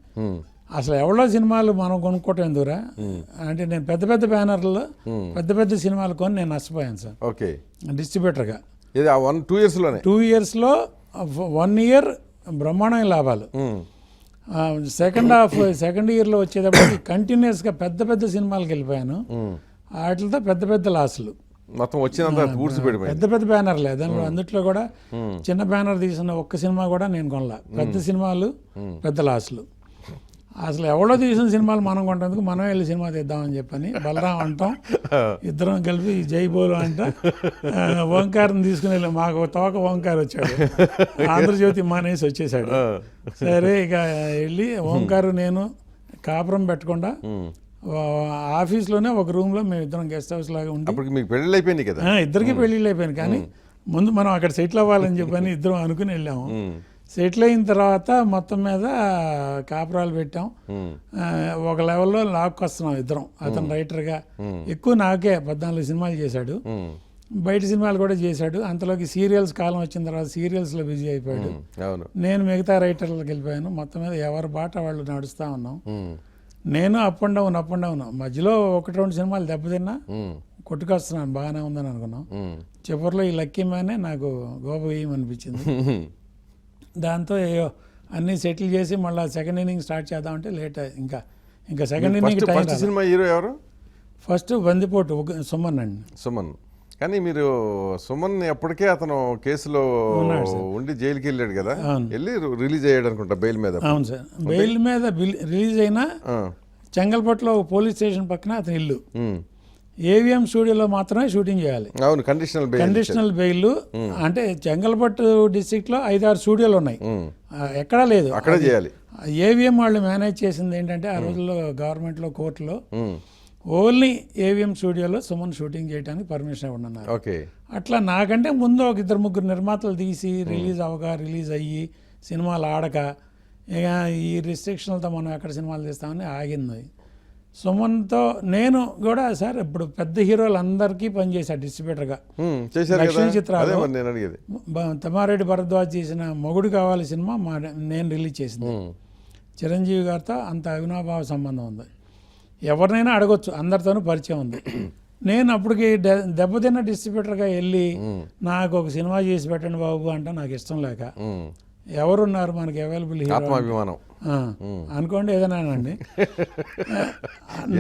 అసలు ఎవరో సినిమాలు మనం కొనుక్కోవటం ఎందుకురా అంటే నేను పెద్ద పెద్ద బ్యానర్లో పెద్ద పెద్ద సినిమాలు కొని నేను నష్టపోయాను సార్. ఓకే, డిస్ట్రిబ్యూటర్గా. 2 yearsలోనే 2 yearsలో 1 year బ్రహ్మాండమైన లాభాలు. సెకండ్ ఇయర్లో వచ్చేటప్పటికి కంటిన్యూస్గా పెద్ద పెద్ద సినిమాలకు వెళ్ళిపోయాను. వాటితో పెద్ద పెద్ద లాసులు మొత్తం వచ్చినంత పెద్ద పెద్ద బ్యానర్లే. దాంట్లో అందుట్లో కూడా చిన్న బ్యానర్ తీసిన ఒక్క సినిమా కూడా నేను కొనలా. పెద్ద సినిమాలు పెద్ద లాసులు. అసలు ఎవరో తీసిన సినిమాలు మనం కొంటందుకు మనం వెళ్ళి సినిమా తీద్దామని చెప్పని బలరాం అంటాం. ఇద్దరం కలిపి జై బోలు అంట ఓంకారం తీసుకుని వెళ్ళి మాకు తోక ఓంకార్ వచ్చాడు. ఆంధ్రజ్యోతి మానేసి వచ్చేసాడు. సరే ఇక వెళ్ళి ఓంకారు నేను కాపురం పెట్టకుండా ఆఫీస్లోనే ఒక రూమ్లో మేము ఇద్దరం గెస్ట్ హౌస్ లాగా ఉండి. మీకు పెళ్ళిళ్ళు అయిపోయింది కదా? ఇద్దరికి పెళ్ళిళ్ళు అయిపోయింది. కానీ ముందు మనం అక్కడ సెటిల్ అవ్వాలని చెప్పని ఇద్దరం అనుకుని వెళ్ళాము. సెటిల్ అయిన తర్వాత మొత్తం మీద కాపురాలు పెట్టాం. ఒక లెవెల్లో లాక్కొస్తున్నాం ఇద్దరం. అతను రైటర్గా ఎక్కువ నాకే 14 సినిమాలు చేశాడు. బయట సినిమాలు కూడా చేశాడు. అంతలోకి సీరియల్స్ కాలం వచ్చిన తర్వాత సీరియల్స్లో బిజీ అయిపోయాడు. నేను మిగతా రైటర్లకు వెళ్ళిపోయాను. మొత్తం మీద ఎవరి బాట వాళ్ళు నడుస్తూ ఉన్నాం. నేను అప్ అండ్ డౌన్ మధ్యలో 1-2 సినిమాలు దెబ్బతిన్నా కొట్టుకొస్తున్నాను, బాగానే ఉందని అనుకున్నాం. చివరిలో ఈ లక్కీ మ్యానే నాకు గోప వేయమనిపించింది. దాంతో అన్నీ సెటిల్ చేసి మళ్ళీ సెకండ్ ఇన్నింగ్ స్టార్ట్ చేద్దామంటే లేట్. ఇంకా second inning time. Cinema hero ఎవరు? ఫస్ట్ బందిపోటు సుమన్ అండి. సుమన్. కానీ మీరు సుమన్ ఎప్పటికే అతను కేసులో ఉండి జైలుకి వెళ్ళాడు కదా, వెళ్ళి రిలీజ్ అయ్యాడు అనుకుంటా బెయిల్ మీద. అవును సార్, బెయిల్ మీద రిలీజ్ అయినా చెంగల్పట్లో పోలీస్ స్టేషన్ పక్కన అతని ఇల్లు. ఏవిఎం స్టూడియోలో మాత్రమే షూటింగ్ చేయాలి. అవును, కండిషనల్ బెయిల్. అంటే చెంగల్పట్టు డిస్ట్రిక్ట్ లో 5-6 స్టూడియోలు ఉన్నాయి, ఎక్కడా లేదు. అక్కడ చేయాలి. ఏవిఎం వాళ్ళు మేనేజ్ చేసింది ఏంటంటే ఆ రోజుల్లో గవర్నమెంట్లో కోర్టులో ఓన్లీ ఏవిఎం స్టూడియోలో సుమన్ షూటింగ్ చేయడానికి పర్మిషన్ ఇవ్వనున్నారు. అట్లా నాకంటే ముందు 1-2-3 నిర్మాతలు తీసి రిలీజ్ అయ్యి సినిమాలు ఆడక ఇక ఈ రిస్ట్రిక్షన్లతో మనం ఎక్కడ సినిమాలు తీస్తామని ఆగింది. సుమన్తో నేను కూడా సార్ ఇప్పుడు పెద్ద హీరోలు అందరికీ పనిచేశాను డిస్ట్రిబ్యూటర్గా. లక్ష్మీ చిత్రాలు తమ్మారెడ్డి భరద్వాజ్ చేసిన మొగుడు కావాలి సినిమా నేను రిలీజ్ చేసింది. చిరంజీవి గారితో అంత అవినాభావ సంబంధం ఉంది. ఎవరినైనా అడగొచ్చు, అందరితోనూ పరిచయం ఉంది. నేను అప్పటికి దెబ్బతిన్న డిస్ట్రిబ్యూటర్గా వెళ్ళి నాకు ఒక సినిమా చేసి పెట్టండి బాబు అంటే నాకు ఇష్టం లేక ఎవరున్నారు మనకి అవైలబుల్ హీరో ఆత్మాభిమానం అనుకోండి ఏదైనానండి.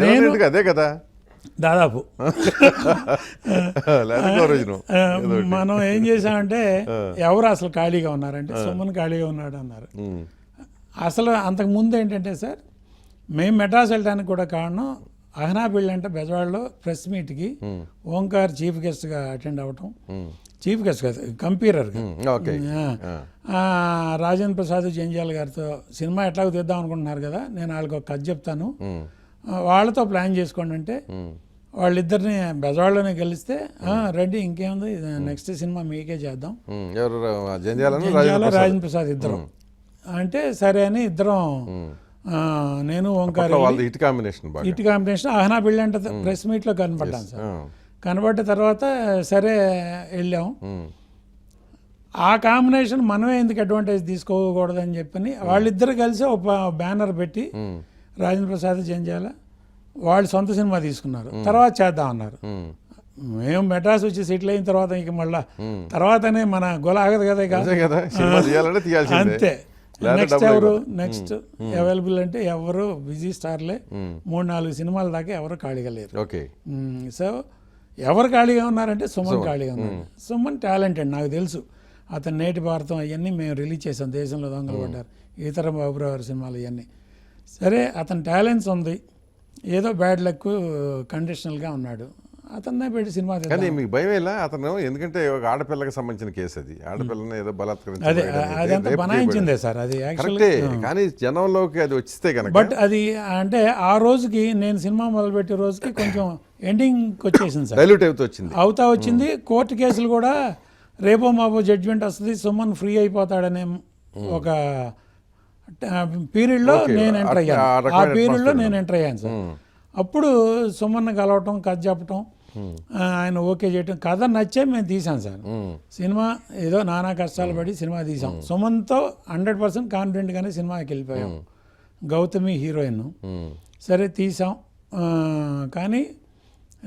నేను అదే కదా దాదాపు లేకపోతే ఒరిజినల్. మనం ఏం చేసామంటే ఎవరు అసలు ఖాళీగా ఉన్నారంటే సుమన్ ఖాళీగా ఉన్నాడు అన్నారు. అసలు అంతకు ముందు ఏంటంటే సార్, మేము మెడ్రాస్ వెళ్ళడానికి కూడా కారణం అహనా పెళ్ళి అంటే బెజవాడలో ప్రెస్ మీట్కి ఓంకార్ చీఫ్ గెస్ట్గా అటెండ్ అవ్వటం. చీఫ్ గెస్ట్ కాదు, కంపీరర్గా. రాజేంద్ర ప్రసాద్ జంజాల్ గారితో సినిమా ఎట్లాగో తీద్దాం అనుకుంటున్నారు కదా, నేను వాళ్ళకి ఒక కథ చెప్తాను, వాళ్ళతో ప్లాన్ చేసుకోండి అంటే వాళ్ళిద్దరిని బెజవాడలోనే గెలిస్తే రెడ్డి ఇంకేముంది నెక్స్ట్ సినిమా మీకే చేద్దాం, రాజేంద్ర ప్రసాద్ ఇద్దరం అంటే సరే అని ఇద్దరం నేను ఓంకార్ హిట్ కాంబినేషన్ అహనా పెళ్ళి అంటే ప్రెస్ మీట్లో కనపడ్డాను సార్. కనబడ్డ తర్వాత సరే వెళ్ళాం. ఆ కాంబినేషన్ మనమే ఎందుకు అడ్వాంటేజ్ తీసుకోకూడదని చెప్పని వాళ్ళిద్దరు కలిసి ఒక బ్యానర్ పెట్టి రాజేంద్ర ప్రసాద్ జంజాల వాళ్ళు సొంత సినిమా తీసుకున్నారు. తర్వాత చేద్దాం అన్నారు. మేము మెడ్రాస్ వచ్చి సెటిల్ అయిన తర్వాత ఇక మళ్ళా తర్వాతనే మన గొల ఆగదు కదా అంతే. నెక్స్ట్ ఎవరు నెక్స్ట్ అవైలబుల్ అంటే ఎవరు బిజీ స్టార్లే, 3-4 సినిమాల దాకా ఎవరు ఖాళీగా లేరు. సో ఎవరు ఖాళీగా ఉన్నారంటే సుమన్ ఖాళీగా ఉన్నారు. సుమన్ టాలెంటెడ్, నాకు తెలుసు. అతను నేటి భారతం అవన్నీ మేము రిలీజ్ చేసాం, దేశంలో దొంగలు పడ్డారు, ఈతర బాబురావు గారి సినిమాలు ఇవన్నీ. సరే అతని టాలెంట్స్ ఉంది, ఏదో బ్యాడ్ లక్ కండిషనల్గా ఉన్నాడు, అతన్నే పెట్టి సినిమా. కానీ మీకు భయం ఎలా అతను, ఎందుకంటే ఒక ఆడపిల్లకి సంబంధించిన కేసు అది, ఆడపిల్లని ఏదో బలాత్కరించింది, అదంతా బనాయించిందే సార్ అది యాక్చువల్లీ. కానీ జనంలోకి అది వచ్చితే కనుక, బట్ అది అంటే ఆ రోజుకి నేను సినిమా మొదలుపెట్టే రోజుకి కొంచెం ఎండింగ్ వచ్చేసింది సార్, డైల్యూట్ అవుతా వచ్చింది. కోర్టు కేసులు కూడా రేపో మాపో జడ్జిమెంట్ వస్తుంది, సుమన్ ఫ్రీ అయిపోతాడనే ఒక పీరియడ్లో నేను ఎంటర్ అయ్యాను. ఆ పీరియడ్లో నేను ఎంటర్ అయ్యాను సార్. అప్పుడు సుమన్ కలవటం, కథ చెప్పటం, ఆయన ఓకే చేయటం, కథ నచ్చే మేము తీసాం సార్ సినిమా. ఏదో నానా కష్టాలు పడి సినిమా తీసాం. సుమన్తో 100% కాన్ఫిడెంట్గానే సినిమాకి వెళ్ళిపోయాం. గౌతమి హీరోయిన్. సరే తీసాం, కానీ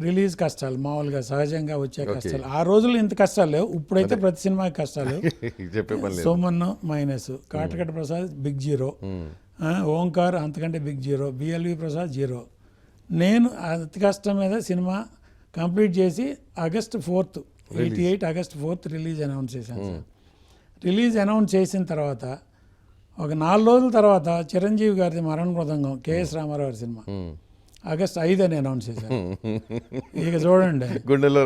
రిలీజ్ కష్టాలు మామూలుగా సహజంగా వచ్చే కష్టాలు. ఆ రోజుల్లో ఇంత కష్టాలు లేవు, ఇప్పుడైతే ప్రతి సినిమాకి కష్టాలు. సుమన్ మైనస్, కాటకట ప్రసాద్ బిగ్ జీరో, ఓంకార్ అంతకంటే big zero, BLV Prasad zero. నేను అతి కష్టం మీద సినిమా కంప్లీట్ చేసి August 4th 88 August 4th release announce చేశాను సార్. రిలీజ్ అనౌన్స్ చేసిన తర్వాత ఒక 4 రోజుల తర్వాత చిరంజీవి గారిది మరణ మృదంగం, కేఎస్ రామారావు గారి సినిమా ఆగస్ట్ 5 అని అనౌన్స్ చేశాను. ఇక చూడండి, గుండెల్లో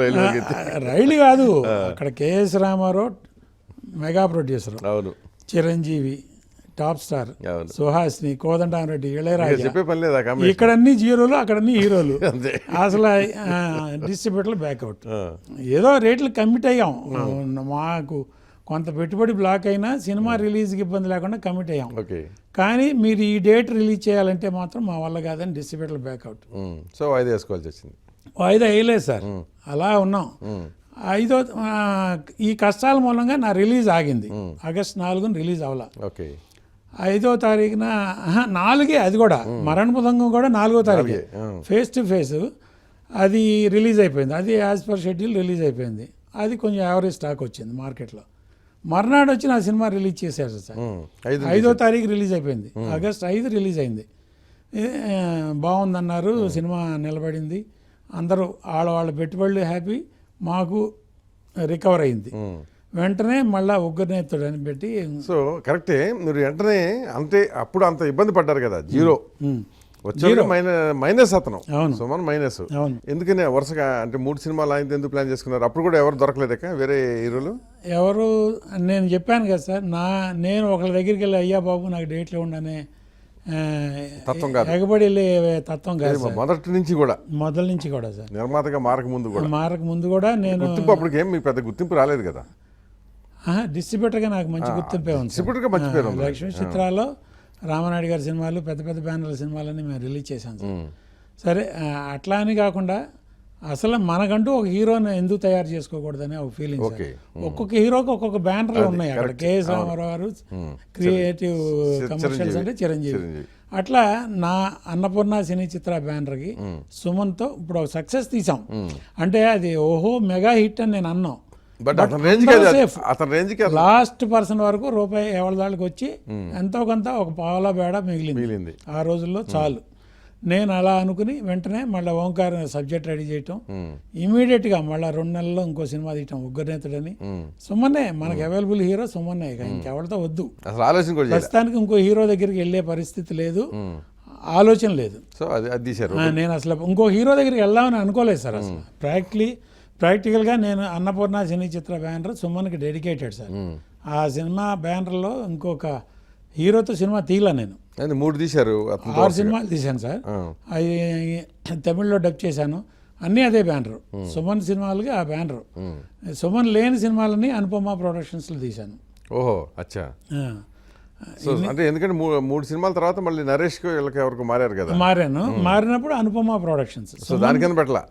రైలు కాదు, అక్కడ KS Ramarao mega producer, Chiranjeevi top star, Suhasini, Kodandaramireddy, Ilaiyaraaja, ఇక్కడన్నీ జీరోలు అక్కడన్నీ హీరోలు. అసలు డిస్ట్రిబ్యూటర్లు బ్యాక్అవుట్. ఏదో రేట్లు కమిట్ అయ్యాం, మాకు కొంత పెట్టుబడి బ్లాక్ అయినా సినిమా రిలీజ్కి ఇబ్బంది లేకుండా కమిట్ అయ్యాం. కానీ మీరు ఈ డేట్ రిలీజ్ చేయాలంటే మాత్రం మా వల్ల కాదని డిస్ట్రిబ్యూటర్లు బ్యాక్అవుట్. సో వాయిదా వేసుకోవాల్సి వచ్చింది. వాయిదా వేయలేదు సార్, అలా ఉన్నాం. ఈ కష్టాల మూలంగా నా రిలీజ్ ఆగింది. ఆగస్ట్ 4న రిలీజ్ అవ్వాల. 5వ తారీఖున 4 అది కూడా మరణ మృదంగం కూడా 4వ తారీఖు ఫేస్ టు ఫేస్ అది రిలీజ్ అయిపోయింది. అది యాజ్ పర్ షెడ్యూల్ రిలీజ్ అయిపోయింది. అది కొంచెం యావరేజ్ స్టాక్ వచ్చింది మార్కెట్లో. మర్నాడు వచ్చి నా సినిమా రిలీజ్ చేశారు సార్. 5వ తారీఖు రిలీజ్ అయిపోయింది, ఆగస్ట్ 5 రిలీజ్ అయింది. బాగుందన్నారు, సినిమా నిలబడింది, అందరూ వాళ్ళ పెట్టుబడులు హ్యాపీ, మాకు రికవర్ అయింది. వెంటనే మళ్ళీ ఉగ్రనేతుడు అని పెట్టి. సో కరెక్టే, మీరు వెంటనే అంతే అప్పుడు అంత ఇబ్బంది పడ్డారు కదా, జీరో వచ్చారు, మైనస్ అతను సుమన్ మైనస్. ఎందుకని వరుసగా అంటే 3 సినిమాలు ఆయన ఎందుకు ప్లాన్ చేసుకున్నారు? అప్పుడు కూడా ఎవరు దొరకలేదక వేరే హీరోలు? ఎవరు నేను చెప్పాను కదా సార్, నేను ఒకళ్ళ దగ్గరికి వెళ్ళి అయ్యా బాబు నాకు డేట్లు ఉండనే తత్వం కాదు, ఎగబడి తత్వం కాదు. మొదటి నుంచి కూడా సార్, నిర్మాతగా మారక ముందు కూడా నేను గుర్తింపు అప్పటికి ఏం మీకు పెద్ద గుర్తింపు రాలేదు కదా. డిస్ట్రిబ్యూటర్గా నాకు మంచి గుర్తింపే ఉంది. లక్ష్మీ చిత్రాల్లో రామనాయుడు గారి సినిమాలు, పెద్ద పెద్ద బ్యానర్ల సినిమాలన్నీ మేము రిలీజ్ చేశాం సార్. సరే అట్లా అని కాకుండా అసలు మనకంటూ ఒక హీరోని ఎందుకు తయారు చేసుకోకూడదని ఒక ఫీలింగ్. ఒక్కొక్క హీరోకి ఒక్కొక్క బ్యానర్లు ఉన్నాయి. అక్కడ కేఎస్ రామారావు గారు క్రియేటివ్ కమర్షియల్స్ అంటే చిరంజీవి. అట్లా నా అన్నపూర్ణ సినీ చిత్ర బ్యానర్కి సుమన్తో ఇప్పుడు ఒక సక్సెస్ తీసాం. అంటే అది ఓహో మెగా హిట్ అని నేను అన్నాం. బట్ అతని రేంజ్కి సేఫ్. అతని రేంజ్కి లాస్ట్ పర్సన్ వరకు రూపాయి ఎవరిదాళ్ళకి వచ్చి ఎంతో కొంత ఒక పావలా బేడ మిగిలింది ఆ రోజుల్లో చాలు. నేను అలా అనుకుని వెంటనే మళ్ళీ ఓంకార్ సబ్జెక్ట్ రెడీ చేయటం, ఇమీడియట్గా మళ్ళీ 2 నెలల్లో ఇంకో సినిమా తీయటం ఉగ్రనేతుడని. సుమన్నే మనకు అవైలబుల్ హీరో సుమన్నే, ఇక ఇంకెవరితో వద్దు. అసలు ఆలోచన కూడా చేయలేదు. ప్రస్తుతానికి ఇంకో హీరో దగ్గరికి వెళ్ళే పరిస్థితి లేదు, ఆలోచన లేదు. సో అది తీశారు. నేను అసలు ఇంకో హీరో దగ్గరికి వెళ్దామని అనుకోలేదు సార్. అసలు ప్రాక్టికల్గా నేను అన్నపూర్ణ సినీ చిత్ర బ్యానర్ సుమన్కి డెడికేటెడ్ సార్. ఆ సినిమా బ్యానర్లో ఇంకొక హీరోతో సినిమా తీయలే నేను. 3 తీశారు, 6 సినిమాలు తీశాను సార్. అవి తమిళ్లో డబ్ చేశాను, అన్నీ అదే బ్యానర్. సుమన్ సినిమాలకి ఆ బ్యానర్. సుమన్ లేని సినిమాలని అనుపమ ప్రొడక్షన్స్లో తీశాను. ఓహో అచ్చా. సో అంటే ఎందుకంటే 3 సినిమాల తర్వాత మళ్ళీ నరేష్ వీళ్ళకి ఎవరికి మారారు కదా. మారినప్పుడు అనుపమ ప్రొడక్షన్స్. సో దానికన్నా పెట్టలా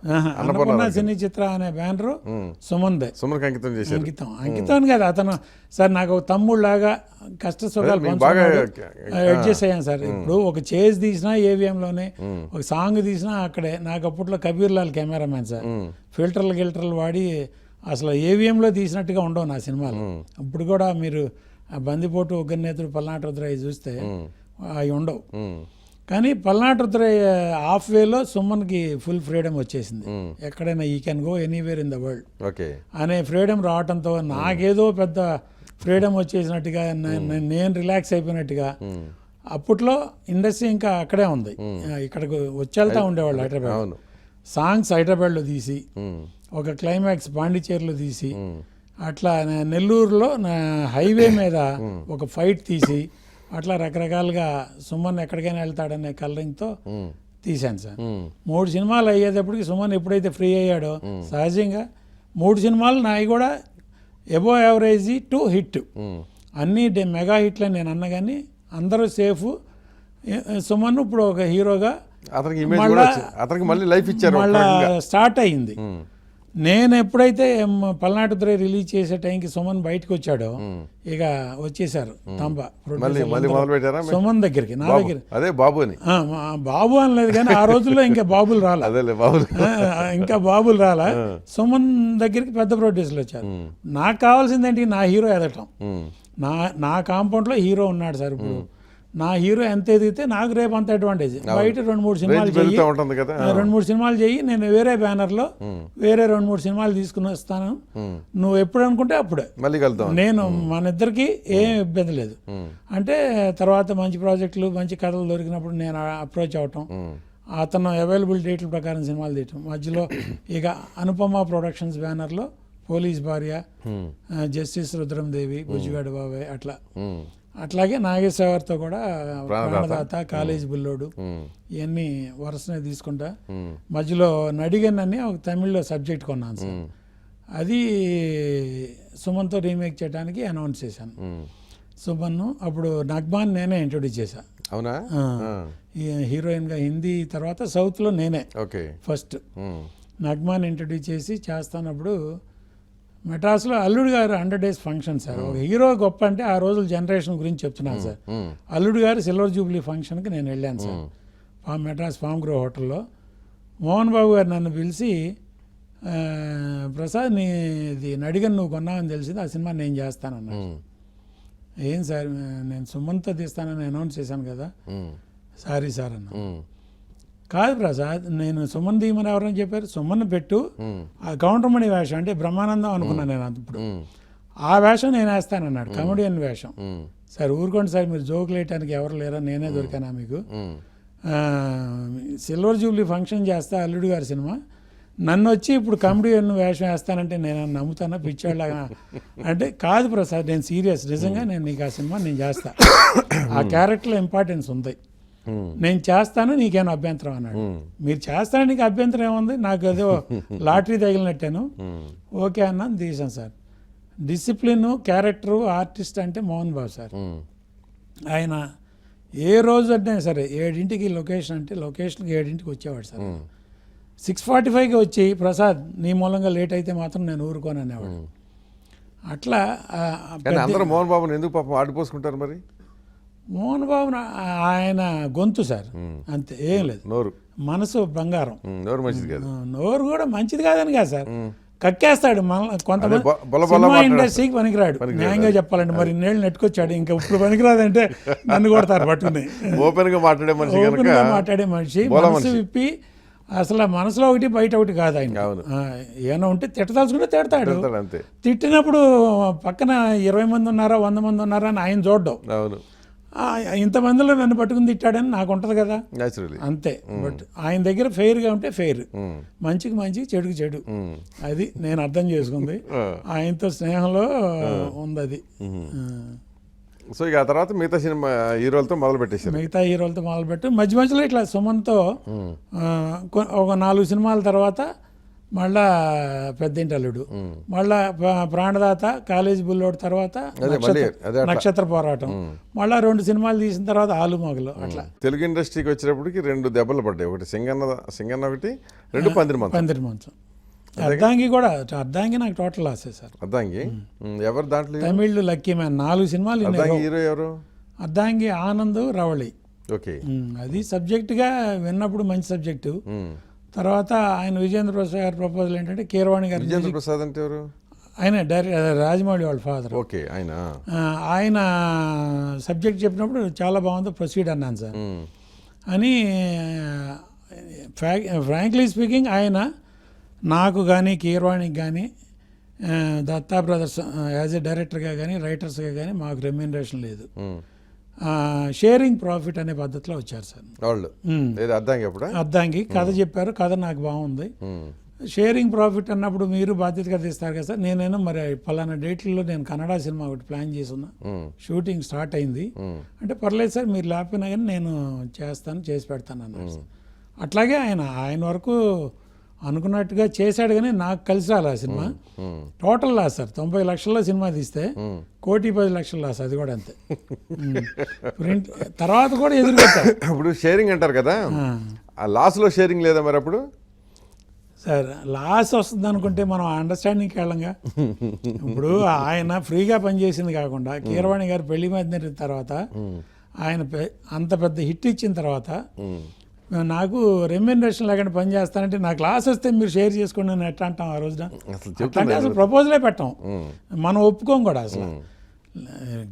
అన్నపూర్ణ సినీ చిత్ర అనే బ్యానర్ సుమన్దే. సుమన్కి అంకితం చేశారు. అంకితం కదా, అతను సార్ నాకు ఒక తమ్ముళ్ళలాగా కష్ట సుఖాలు అడ్జస్ట్ అయ్యాను సార్. ఇప్పుడు ఒక చేజ్ తీసినా ఏవిఎంలోనే, ఒక సాంగ్ తీసినా అక్కడే. నాకు అప్పట్లో కబీర్ లాల్ కెమెరామ్యాన్ సార్. ఫిల్టర్లు వాడి అసలు ఏవిఎంలో తీసినట్టుగా ఉండవు నా సినిమాలు. ఇప్పుడు కూడా మీరు బందిపోటు ఉగ్రనేతుడు పల్నాటి రుద్రయ్య చూస్తే అవి ఉండవు. కానీ పల్నాటి రుద్రయ్య హాఫ్ వేలో సుమన్కి ఫుల్ ఫ్రీడమ్ వచ్చేసింది. ఎక్కడైనా ఈ can go anywhere in the world అనే ఫ్రీడమ్ రావడంతో నాకేదో పెద్ద ఫ్రీడమ్ వచ్చేసినట్టుగా, నేను రిలాక్స్ అయిపోయినట్టుగా. అప్పట్లో ఇండస్ట్రీ ఇంకా అక్కడే ఉంది, ఇక్కడికి వచ్చేళ్తా ఉండేవాళ్ళు. హైదరాబాద్ సాంగ్స్ హైదరాబాద్లో తీసి, ఒక క్లైమాక్స్ పాండిచేరిలో తీసి, అట్లా నెల్లూరులో హైవే మీద ఒక ఫైట్ తీసి, అట్లా రకరకాలుగా సుమన్ ఎక్కడికైనా వెళ్తాడనే కలరింగ్తో తీశాను సార్. 3 సినిమాలు అయ్యేటప్పటికి సుమన్ ఎప్పుడైతే ఫ్రీ అయ్యాడో సహజంగా 3 సినిమాలు నాయి కూడా ఎబో యావరేజ్ టు హిట్. అన్నీ మెగా హిట్లు అని నేను అన్నా, కానీ అందరూ సేఫ్. సుమన్ ఇప్పుడు ఒక హీరోగా అతనికి మళ్ళీ లైఫ్ ఇచ్చారు, మళ్ళీ స్టార్ట్ అయ్యింది. నేను ఎప్పుడైతే పల్నాటి దురై రిలీజ్ చేసే టైంకి సుమన్ బయటకు వచ్చాడో, ఇక వచ్చేసారు తంబ సుమన్ దగ్గరికి, నా దగ్గర. అదే బాబు అని, బాబు అనలేదు కానీ ఆ రోజుల్లో ఇంకా బాబులు రాలా, ఇంకా బాబులు రాలా. సుమన్ దగ్గరికి పెద్ద ప్రొడ్యూసర్లు వచ్చారు. నాకు కావాల్సింది ఏంటి, నా హీరో ఎదగటం. నా కాంపౌండ్లో హీరో ఉన్నాడు సార్. ఇప్పుడు నా హీరో ఎంత ఎదిగితే నాకు రేపు అంత అడ్వాంటేజ్. బయట 2-3 సినిమాలు చెయ్యి, 2-3 సినిమాలు చెయ్యి, నేను వేరే బ్యానర్లో వేరే 2-3 సినిమాలు తీసుకుని వస్తాను, నువ్వు ఎప్పుడు అనుకుంటే అప్పుడే నేను, మన ఇద్దరికి ఏం ఇబ్బంది లేదు. అంటే తర్వాత మంచి ప్రాజెక్టులు మంచి కథలు దొరికినప్పుడు నేను అప్రోచ్ అవటం, అతను అవైలబుల్ డేట్ల ప్రకారం సినిమాలు తీయటం. మధ్యలో ఇక అనుపమ ప్రొడక్షన్స్ బ్యానర్లో పోలీస్ భార్య, జస్టిస్ రుద్రందేవి, బుజ్జిగాడు బాబాయ్, అట్లాగే నాగేశ్వరతో కూడా ప్రాణదాత, కాలేజ్ బుల్లోడు, ఇవన్నీ వరుసనే తీసుకుంటా. మధ్యలో నడిగన్ అని ఒక తమిళ్లో సబ్జెక్ట్ కొన్నాను సార్. అది సుమన్తో రీమేక్ చేయడానికి అనౌన్స్ చేశాను. సుమన్ అప్పుడు నగ్మాన్ నేనే ఇంట్రొడ్యూస్ చేశా. అవునా? హీరోయిన్గా హిందీ తర్వాత సౌత్లో నేనే ఫస్ట్ నగ్మాన్ ఇంట్రొడ్యూస్ చేసి చేస్తానప్పుడు మెడ్రాస్లో అల్లుడు గారు 100 days ఫంక్షన్ సార్. ఒక హీరో గొప్ప అంటే ఆ రోజుల జనరేషన్ గురించి చెప్తున్నాను సార్. అల్లుడు గారు సిల్వర్ జూబ్లీ ఫంక్షన్కి నేను వెళ్ళాను సార్, మెడ్రాస్ ఫామ్ గ్రో హోటల్లో. మోహన్ బాబు గారు నన్ను పిలిచి, ప్రసాద్ ఇది నడిగన్ నువ్వు కొన్నావని తెలిసింది, ఆ సినిమా నేను చేస్తానన్నాను. ఏం సార్, నేను సుమన్తో తీస్తానని అనౌన్స్ చేశాను కదా. సారీ సార్ అన్న. కాదు ప్రసాద్, నేను సుమన్ తీయమని ఎవరైనా చెప్పారు, సుమన్ పెట్టు, ఆ కౌంటర్మణి వేషం అంటే బ్రహ్మానందం అనుకున్నాను నేను అప్పుడు. ఆ వేషం నేను వేస్తానన్నాడు, కమెడియన్ వేషం. సార్ ఊరుకోండి సార్, మీరు జోకులు వేయటానికి ఎవరు లేరా, నేనే దొరికానా మీకు. సిల్వర్ జూబ్లీ ఫంక్షన్ చేస్తా అల్లుడు గారి సినిమా, నన్ను వచ్చి ఇప్పుడు కమెడియన్ వేషం వేస్తానంటే నేను నమ్ముతానా పిచ్చాళ్ళగా అంటే. కాదు ప్రసాద్, నేను సీరియస్, నిజంగా నేను నీకు ఆ సినిమా నేను చేస్తా, ఆ క్యారెక్టర్లో ఇంపార్టెన్స్ ఉంది, నేను చేస్తాను, నీకేమో అభ్యంతరం అన్నాడు. మీరు చేస్తాను, నీకు అభ్యంతరం ఏముంది, నాకు ఏదో లాటరీ తగిలినట్టాను. ఓకే అన్నాను, తీసాను సార్. డిసిప్లిన్, క్యారెక్టరు, ఆర్టిస్ట్ అంటే మోహన్ బాబు సార్. ఆయన ఏ రోజు అంటే సరే 7ంటికి లొకేషన్ అంటే లొకేషన్కి 7ంటికి వచ్చేవాడు సార్. 6:45కి వచ్చి, ప్రసాద్ నీ మూలంగా లేట్ అయితే మాత్రం నేను ఊరుకోను అనేవాడు. అట్లా అందరూ మోహన్ బాబుని ఎందుకు పాపం ఆడిపోసుకుంటారు మరి? మోహన్ బాబు ఆయన గొంతు సార్, అంతే, ఏం లేదు. నోరు మనసు బంగారం. నోరు మంచిది కాదు, నోరు కూడా మంచిది కాదని కాదు సార్, కక్కేస్తాడు మన కొంతమంది బొల్ల బొల్ల సినిమా మాట్లాడతాడు. ఇండస్ట్రీకి పనికిరాడు న్యాయంగా చెప్పాలంటే మరి ఇన్నేళ్ళు నెట్టుకొచ్చాడు ఇంకా ఇప్పుడు పనికిరాదంటే నన్ను కొడతారు పట్టుకుని ఓపెన్ గా మాట్లాడే మనిషి కనుక ఓపెన్గా మాట్లాడే మనిషి బోల మనసు విప్పి అసలు మనసులో ఒకటి బయట ఒకటి కాదు ఆయన అవును. ఏమైనా ఉంటే తిట్టదలుచుకుంటే తిడతాడు తిడతాడు అంతే. తిట్టినప్పుడు పక్కన 20 మంది ఉన్నారా 100 మంది ఉన్నారా అని ఆయన చూడడం అవును, ఇంతమందిలో నన్ను పట్టుకుని తిట్టాడని నాకు ఉంటుంది కదా న్యాచురలీ. అంతే బట్ ఆయన దగ్గర ఫెయిర్గా ఉంటే ఫెయిర్ మంచికి మంచి చెడుకి చెడు అది నేను అర్థం చేసుకుంది ఆయనతో స్నేహంలో ఉంది అది సో ఇక ఆ తర్వాత మిగతా సినిమా హీరోలతో మొదలు పెట్టేశారు. మిగతా హీరోలతో మొదలుపెట్టి మధ్య మధ్యలో ఇట్లా సుమన్తో ఒక 4 సినిమాల తర్వాత మళ్ళా పెద్దింటి అల్లుడు, మళ్ళా ప్రాణదాత, కాలేజీ బుల్లోడ్ తర్వాత నక్షత్ర పోరాటం, మళ్ళా 2 సినిమాలు తీసిన తర్వాత ఆలు మొగలు అట్లా. తెలుగు ఇండస్ట్రీకి వచ్చేటప్పటికి 2 దెబ్బలు పడ్డాయి. ఒకటి సింగన్న ఒకటి, 2 పందిరి మంచం. అర్ధాంగి కూడా, అర్ధాంగి నాకు టోటల్ లాసే సార్. అర్ధాంగి ఎవరు దాంట్లో? తమిళ్ లక్కీ మ్యాన్ 4 సినిమాలు. హీరో ఎవరు? అర్ధాంగి ఆనంద్ రవళి. ఓకే, అది సబ్జెక్టుగా విన్నప్పుడు మంచి సబ్జెక్టు. తర్వాత ఆయన విజేంద్ర ప్రసాద్ గారి ప్రపోజల్ ఏంటంటే కీరవాణి గారు. విజేంద్ర ప్రసాద్ అంటే ఎవరు? ఆయన రాజమౌళి వాళ్ళ ఫాదర్. ఓకే, ఆయన సబ్జెక్ట్ చెప్పినప్పుడు చాలా బాగుంది, ప్రొసీడ్ అన్నాను సార్ అని. ఫ్రాంక్లీ స్పీకింగ్ ఆయన నాకు కానీ కీరవాణికి కానీ దత్తా బ్రదర్స్ యాజ్ ఎ డైరెక్టర్గా కానీ రైటర్స్గా కానీ మాకు రెమ్యూనరేషన్ లేదు. షేరింగ్ ప్రాఫిట్ అనే పద్ధతిలో వచ్చారు సార్ వాళ్ళు. అర్ధాంగి కథ చెప్పారు, కథ నాకు బాగుంది. షేరింగ్ ప్రాఫిట్ అన్నప్పుడు మీరు బాధ్యతగా తీస్తారు కదా సార్. నేనైనా మరి పలానా డేట్లలో నేను కన్నడ సినిమా ఒకటి ప్లాన్ చేసున్నా, షూటింగ్ స్టార్ట్ అయింది అంటే పర్లేదు సార్ మీరు లేకపోయినా కానీ నేను చేసి పెడతాను అన్నారు సార్. అట్లాగే ఆయన వరకు అనుకున్నట్టుగా చేశాడు, కానీ నాకు కలిసి రాలే ఆ సినిమా. Total loss sir. 90 లక్షల్లో సినిమా తీస్తే 1,10,00,000 లాస్, అది కూడా అంతే. ప్రింట్ తర్వాత కూడా ఎదురుకొట్టారు. ఇప్పుడు షేరింగ్ అంటారు కదా, ఆ లాస్లో షేరింగ్ లేదా మరి? అప్పుడు సార్ లాస్ వస్తుంది అనుకుంటే మనం అండర్స్టాండింగ్కి వెళ్ళంగా. ఇప్పుడు ఆయన ఫ్రీగా పనిచేసింది కాకుండా కీరవాణి గారు పెళ్లి మీద తర్వాత ఆయన అంత పెద్ద హిట్ ఇచ్చిన తర్వాత నాకు రెమ్యూనరేషన్ లేకుండా పని చేస్తానంటే నాకు లాస్ వస్తే మీరు షేర్ చేసుకోండి అని ఎట్లా అంటాం ఆ రోజున? అసలు ప్రపోజలే పెట్టాం, మనం ఒప్పుకోం కూడా. అసలు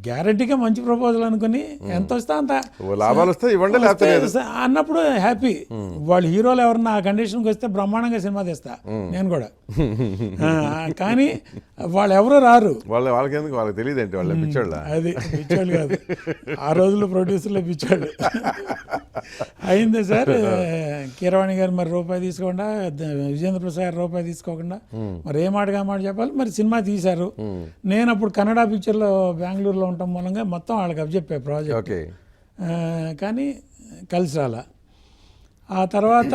గ్యారంటీగా మంచి ప్రపోజల్ అనుకుని ఎంత వస్తే అంత లాభాలు వస్తే ఇవ్వండి అన్నప్పుడు హ్యాపీ. వాళ్ళు హీరోలు ఎవరన్నా ఆ కండిషన్కి వస్తే బ్రహ్మాండంగా సినిమా తీస్తా నేను కూడా. కానీ వాళ్ళు ఎవరో రారు. వాళ్ళకి తెలియదు ఏంటి వాళ్ళ పిచ్చోళ్ళ. అది పిచ్చోళ్ళు కాదు, ఆ రోజుల్లో ప్రొడ్యూసర్లే పిచ్చోళ్ళు. అయింది సార్. కీరవాణి గారు మరి రూపాయి తీసుకోకుండా, విజేంద్ర ప్రసాద్ గారు రూపాయి తీసుకోకుండా మరి ఏ మాటగా మాట చెప్పాలి. మరి సినిమా తీశారు. నేను అప్పుడు కన్నడ పిక్చర్లో బెంగళూరులో ఉండటం మూలంగా మొత్తం వాళ్ళకి అప్పచెప్పే ప్రాజెక్ట్, కానీ కలిసి రాలా. ఆ తర్వాత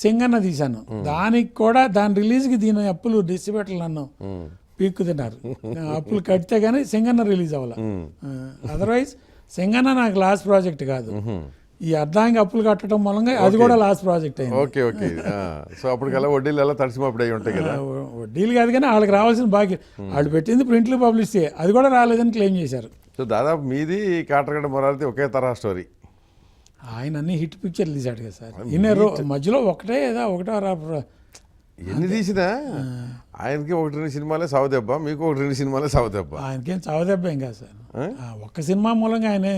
సింగన్న తీశాను, దానికి కూడా దాని రిలీజ్కి దీని అప్పులు డిస్ట్రిబ్యూటర్లు నన్ను పీక్కు తిన్నారు. అప్పులు కడితే కానీ సింగన్న రిలీజ్ అవ్వాలి. అదర్వైజ్ సింగన్న నాకు లాస్ట్ ప్రాజెక్ట్ కాదు, ఈ అర్ధాంగి అప్పులు కట్టడం మూలంగా అది కూడా లాస్ట్ ప్రాజెక్ట్ అయింది. Okay okay. సో అప్పటికల్లా వడ్డీలు ఎలా తడిసిమప్పుడు అయి ఉంటాయి కదా. వడ్డీలు కాదు కానీ వాళ్ళకి రావాల్సిన బాకీ, వాళ్ళు పెట్టింది ప్రింట్లు పబ్లిష్ చేయ, అది కూడా రాలేదని క్లెయిమ్ చేశారు. సో దాదాపు మీది కాటరగడ్డ మొరాలిటీ ఒకే తరహా స్టోరీ. ఆయన అన్ని హిట్ పిక్చర్లు తీశాడు కదా సార్. ఈయన మధ్యలో ఒకటో ఎన్ని తీసినా ఆయనకి 1-2 సినిమాలే సావుదెబ్బ, మీకు 1-2 సినిమాలే సావుదెబ్బ. ఆయనకేం సావుదెబ్బ ఏం కాదు సార్. ఒక్క సినిమా మూలంగా ఆయనే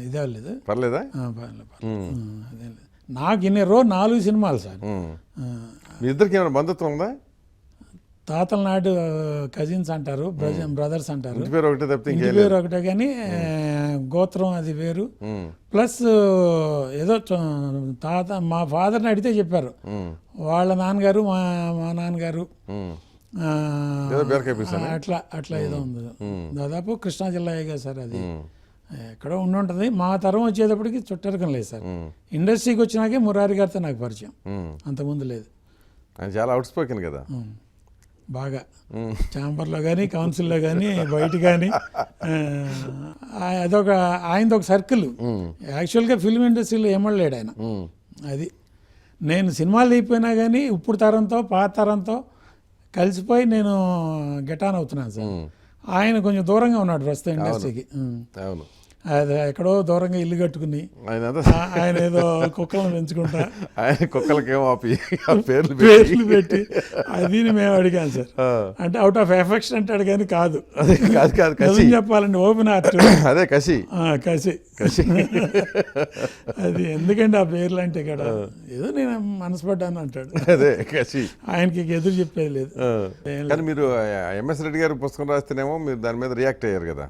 ఇదే లేదు. పర్లేదా? అదేం లేదు. నాకు 4 సినిమాలు సార్. మీ ఇద్దరికి ఏమైనా బంధుత్వం ఉందా? తాతల నాడు కజిన్స్ అంటారు, బ్రదర్స్ అంటారు. ఇంటి పేరు ఒకటే తప్పితే ఇంటి పేరు ఒకటే కానీ గోత్రం అది వేరు. ప్లస్ ఏదో తాత మా ఫాదర్ని అడిగితే చెప్పారు వాళ్ళ నాన్నగారు మా నాన్నగారు అట్లా ఏదో ఉంది. దాదాపు కృష్ణా జిల్లాగా సార్. అది ఎక్కడో ఉండి మా తరం వచ్చేటప్పటికి చుట్టరికం లేదు సార్. ఇండస్ట్రీకి వచ్చినాకే మురారి గారితో నాకు పరిచయం, అంతకుముందు లేదు. ఆయన చాలా అవుట్ స్పోకెన్ కదా, బాగా ఛాంబర్లో కానీ కౌన్సిల్లో కానీ బయట కానీ అదొక ఆయనది ఒక సర్కిల్. యాక్చువల్గా ఫిల్మ్ ఇండస్ట్రీలో ఏమడలేడు ఆయన. అది నేను సినిమాలు అయిపోయినా కానీ ఇప్పుడు తరంతో పాత తరంతో కలిసిపోయి నేను గెటాన్ అవుతున్నాను సార్. ఆయన కొంచెం దూరంగా ఉన్నాడు ప్రస్తుతం ఇండస్ట్రీకి. అది ఎక్కడో దూరంగా ఇల్లు కట్టుకుని ఆయన ఏదో కుక్కలను పెంచుకుంటా ఆయన కుక్కలకేమో పేర్లు పెట్టి అది మేము అడిగాను సార్. అంటే అవుట్ ఆఫ్ ఎఫెక్షన్ అంటాడు కానీ కాదు, చెప్పాలండి ఓపెన్ హార్ట్. అదే కసి అది ఎందుకంటే ఆ పేర్లు అంటే ఇక్కడ ఏదో నేను మనసుపడ్డాను అంటాడు. అదే కసి, ఆయనకి ఎదురు చెప్పేది లేదు. కానీ మీరు ఎంఎస్ రెడ్డి గారి పుస్తకం రాస్తేనేమో మీరు దాని మీద రియాక్ట్ అయ్యారు కదా,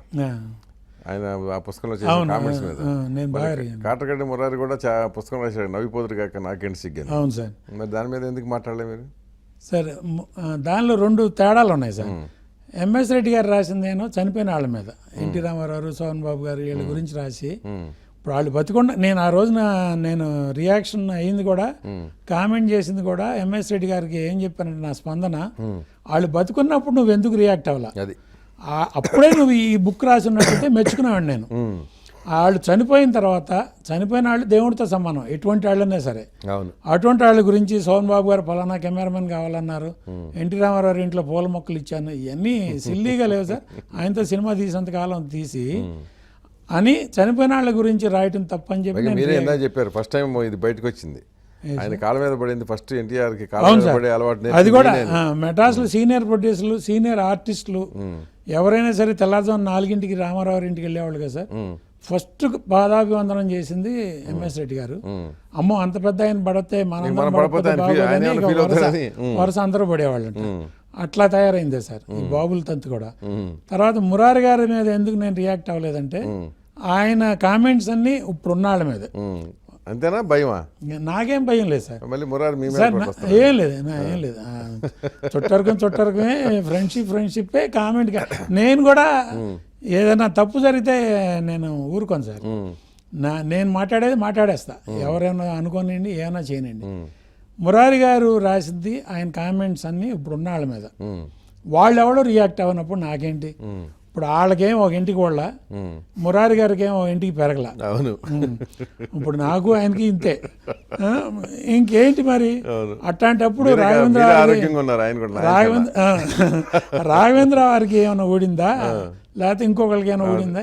ఆయన ఆ పుస్తకంలో చేసిన కామెంట్స్ మీద. కాటగడ్డ మురారి కూడా పుస్తకం రాశాడు, నవ్విపోదురు కాక నాకేంటి సిగ్గాను. అవును సార్. మరి దాని మీద ఎందుకు మాట్లాడలే మీరు? సార్ దానిలో 2 తేడాలు ఉన్నాయి సార్. ఎంఎస్ రెడ్డి గారు రాసింది ఏమో చనిపోయిన వాళ్ళ మీద, ఎన్టీ రామారావు, సోహన్ బాబు గారు వీళ్ళ గురించి రాసి, ఇప్పుడు వాళ్ళు బతికుండా నేను ఆ రోజున నేను రియాక్షన్ అయ్యింది కూడా, కామెంట్ చేసింది కూడా ఎంఎస్ రెడ్డి గారికి ఏం చెప్పానంటే నా స్పందన, వాళ్ళు బతుకున్నప్పుడు నువ్వు ఎందుకు రియాక్ట్ అవ్వాలి, అప్పుడే నువ్వు ఈ బుక్ రాసి ఉన్నట్టయితే మెచ్చుకున్నాను నేను. వాళ్ళు చనిపోయిన తర్వాత, చనిపోయిన వాళ్ళు దేవుడితో సమానం ఎటువంటి వాళ్ళనే సరే, అటువంటి వాళ్ళ గురించి సోహన్ బాబు గారు ఫలానా కెమెరామెన్ కావాలన్నారు, ఎన్టీ రామారావు ఇంట్లో పూల మొక్కలు ఇచ్చాను, ఇవన్నీ సిల్లీగా లేవు సార్. ఆయనతో సినిమా తీసేంతకాలం తీసి అని చనిపోయిన వాళ్ళ గురించి రాయటం తప్పని చెప్పి చెప్పారు. ఫస్ట్ టైం ఇది బయటకు వచ్చింది, ఆయన కాళ్ళ మీద పడింది ఫస్ట్ ఎన్టీఆర్కి కాళ్ళ మీద పడే అలవాటు. అది కూడా మెడ్రాస్లో సీనియర్ ప్రొడ్యూసర్లు, సీనియర్ ఆర్టిస్టులు ఎవరైనా సరే తెల్లారుజాము 4ంటికి రామారావు ఇంటికి వెళ్ళేవాళ్ళు కదా సార్. ఫస్ట్ పాదాభివందనం చేసింది ఎంఎస్ రెడ్డి గారు. అమ్మో అంత పెద్ద ఆయన పడితే వరుస అందరూ పడేవాళ్ళంట. అట్లా తయారైందే సార్ ఈ బాబుల తంతు కూడా. తర్వాత మురారి గారి మీద ఎందుకు నేను రియాక్ట్ అవ్వలేదంటే, ఆయన కామెంట్స్ అన్ని ఇప్పుడు ఉన్నాళ్ళ మీద. అంతేనా భయమా? నాకేం భయం లేదు సార్. మళ్ళీ మురారి ఏం లేదు, ఏం లేదు. చుట్టరకమే ఫ్రెండ్షిప్పే కామెంట్. నేను కూడా ఏదైనా తప్పు జరిగితే నేను ఊరుకోను సార్. నేను మాట్లాడేస్తా, ఎవరైనా అనుకోనండి, ఏమైనా చేయనండి. మురారి గారు రాసింది ఆయన కామెంట్స్ అన్నీ ఇప్పుడు ఉన్న వాళ్ళ మీద, వాళ్ళు ఎవడో రియాక్ట్ అవ్వనప్పుడు నాకేంటి? ఇప్పుడు వాళ్ళకేం ఒక ఇంటికి వాళ్ళ, మురారి గారికి ఏమో ఇంటికి పెరగల. అవును, ఇప్పుడు నాకు ఆయనకి ఇంతే. ఇంకేంటి మరి? అట్లాంటప్పుడు రాఘవేంద్ర వారికి ఏమైనా ఊడిందా, లేకపోతే ఇంకొకరికి ఏమైనా ఊడిందా?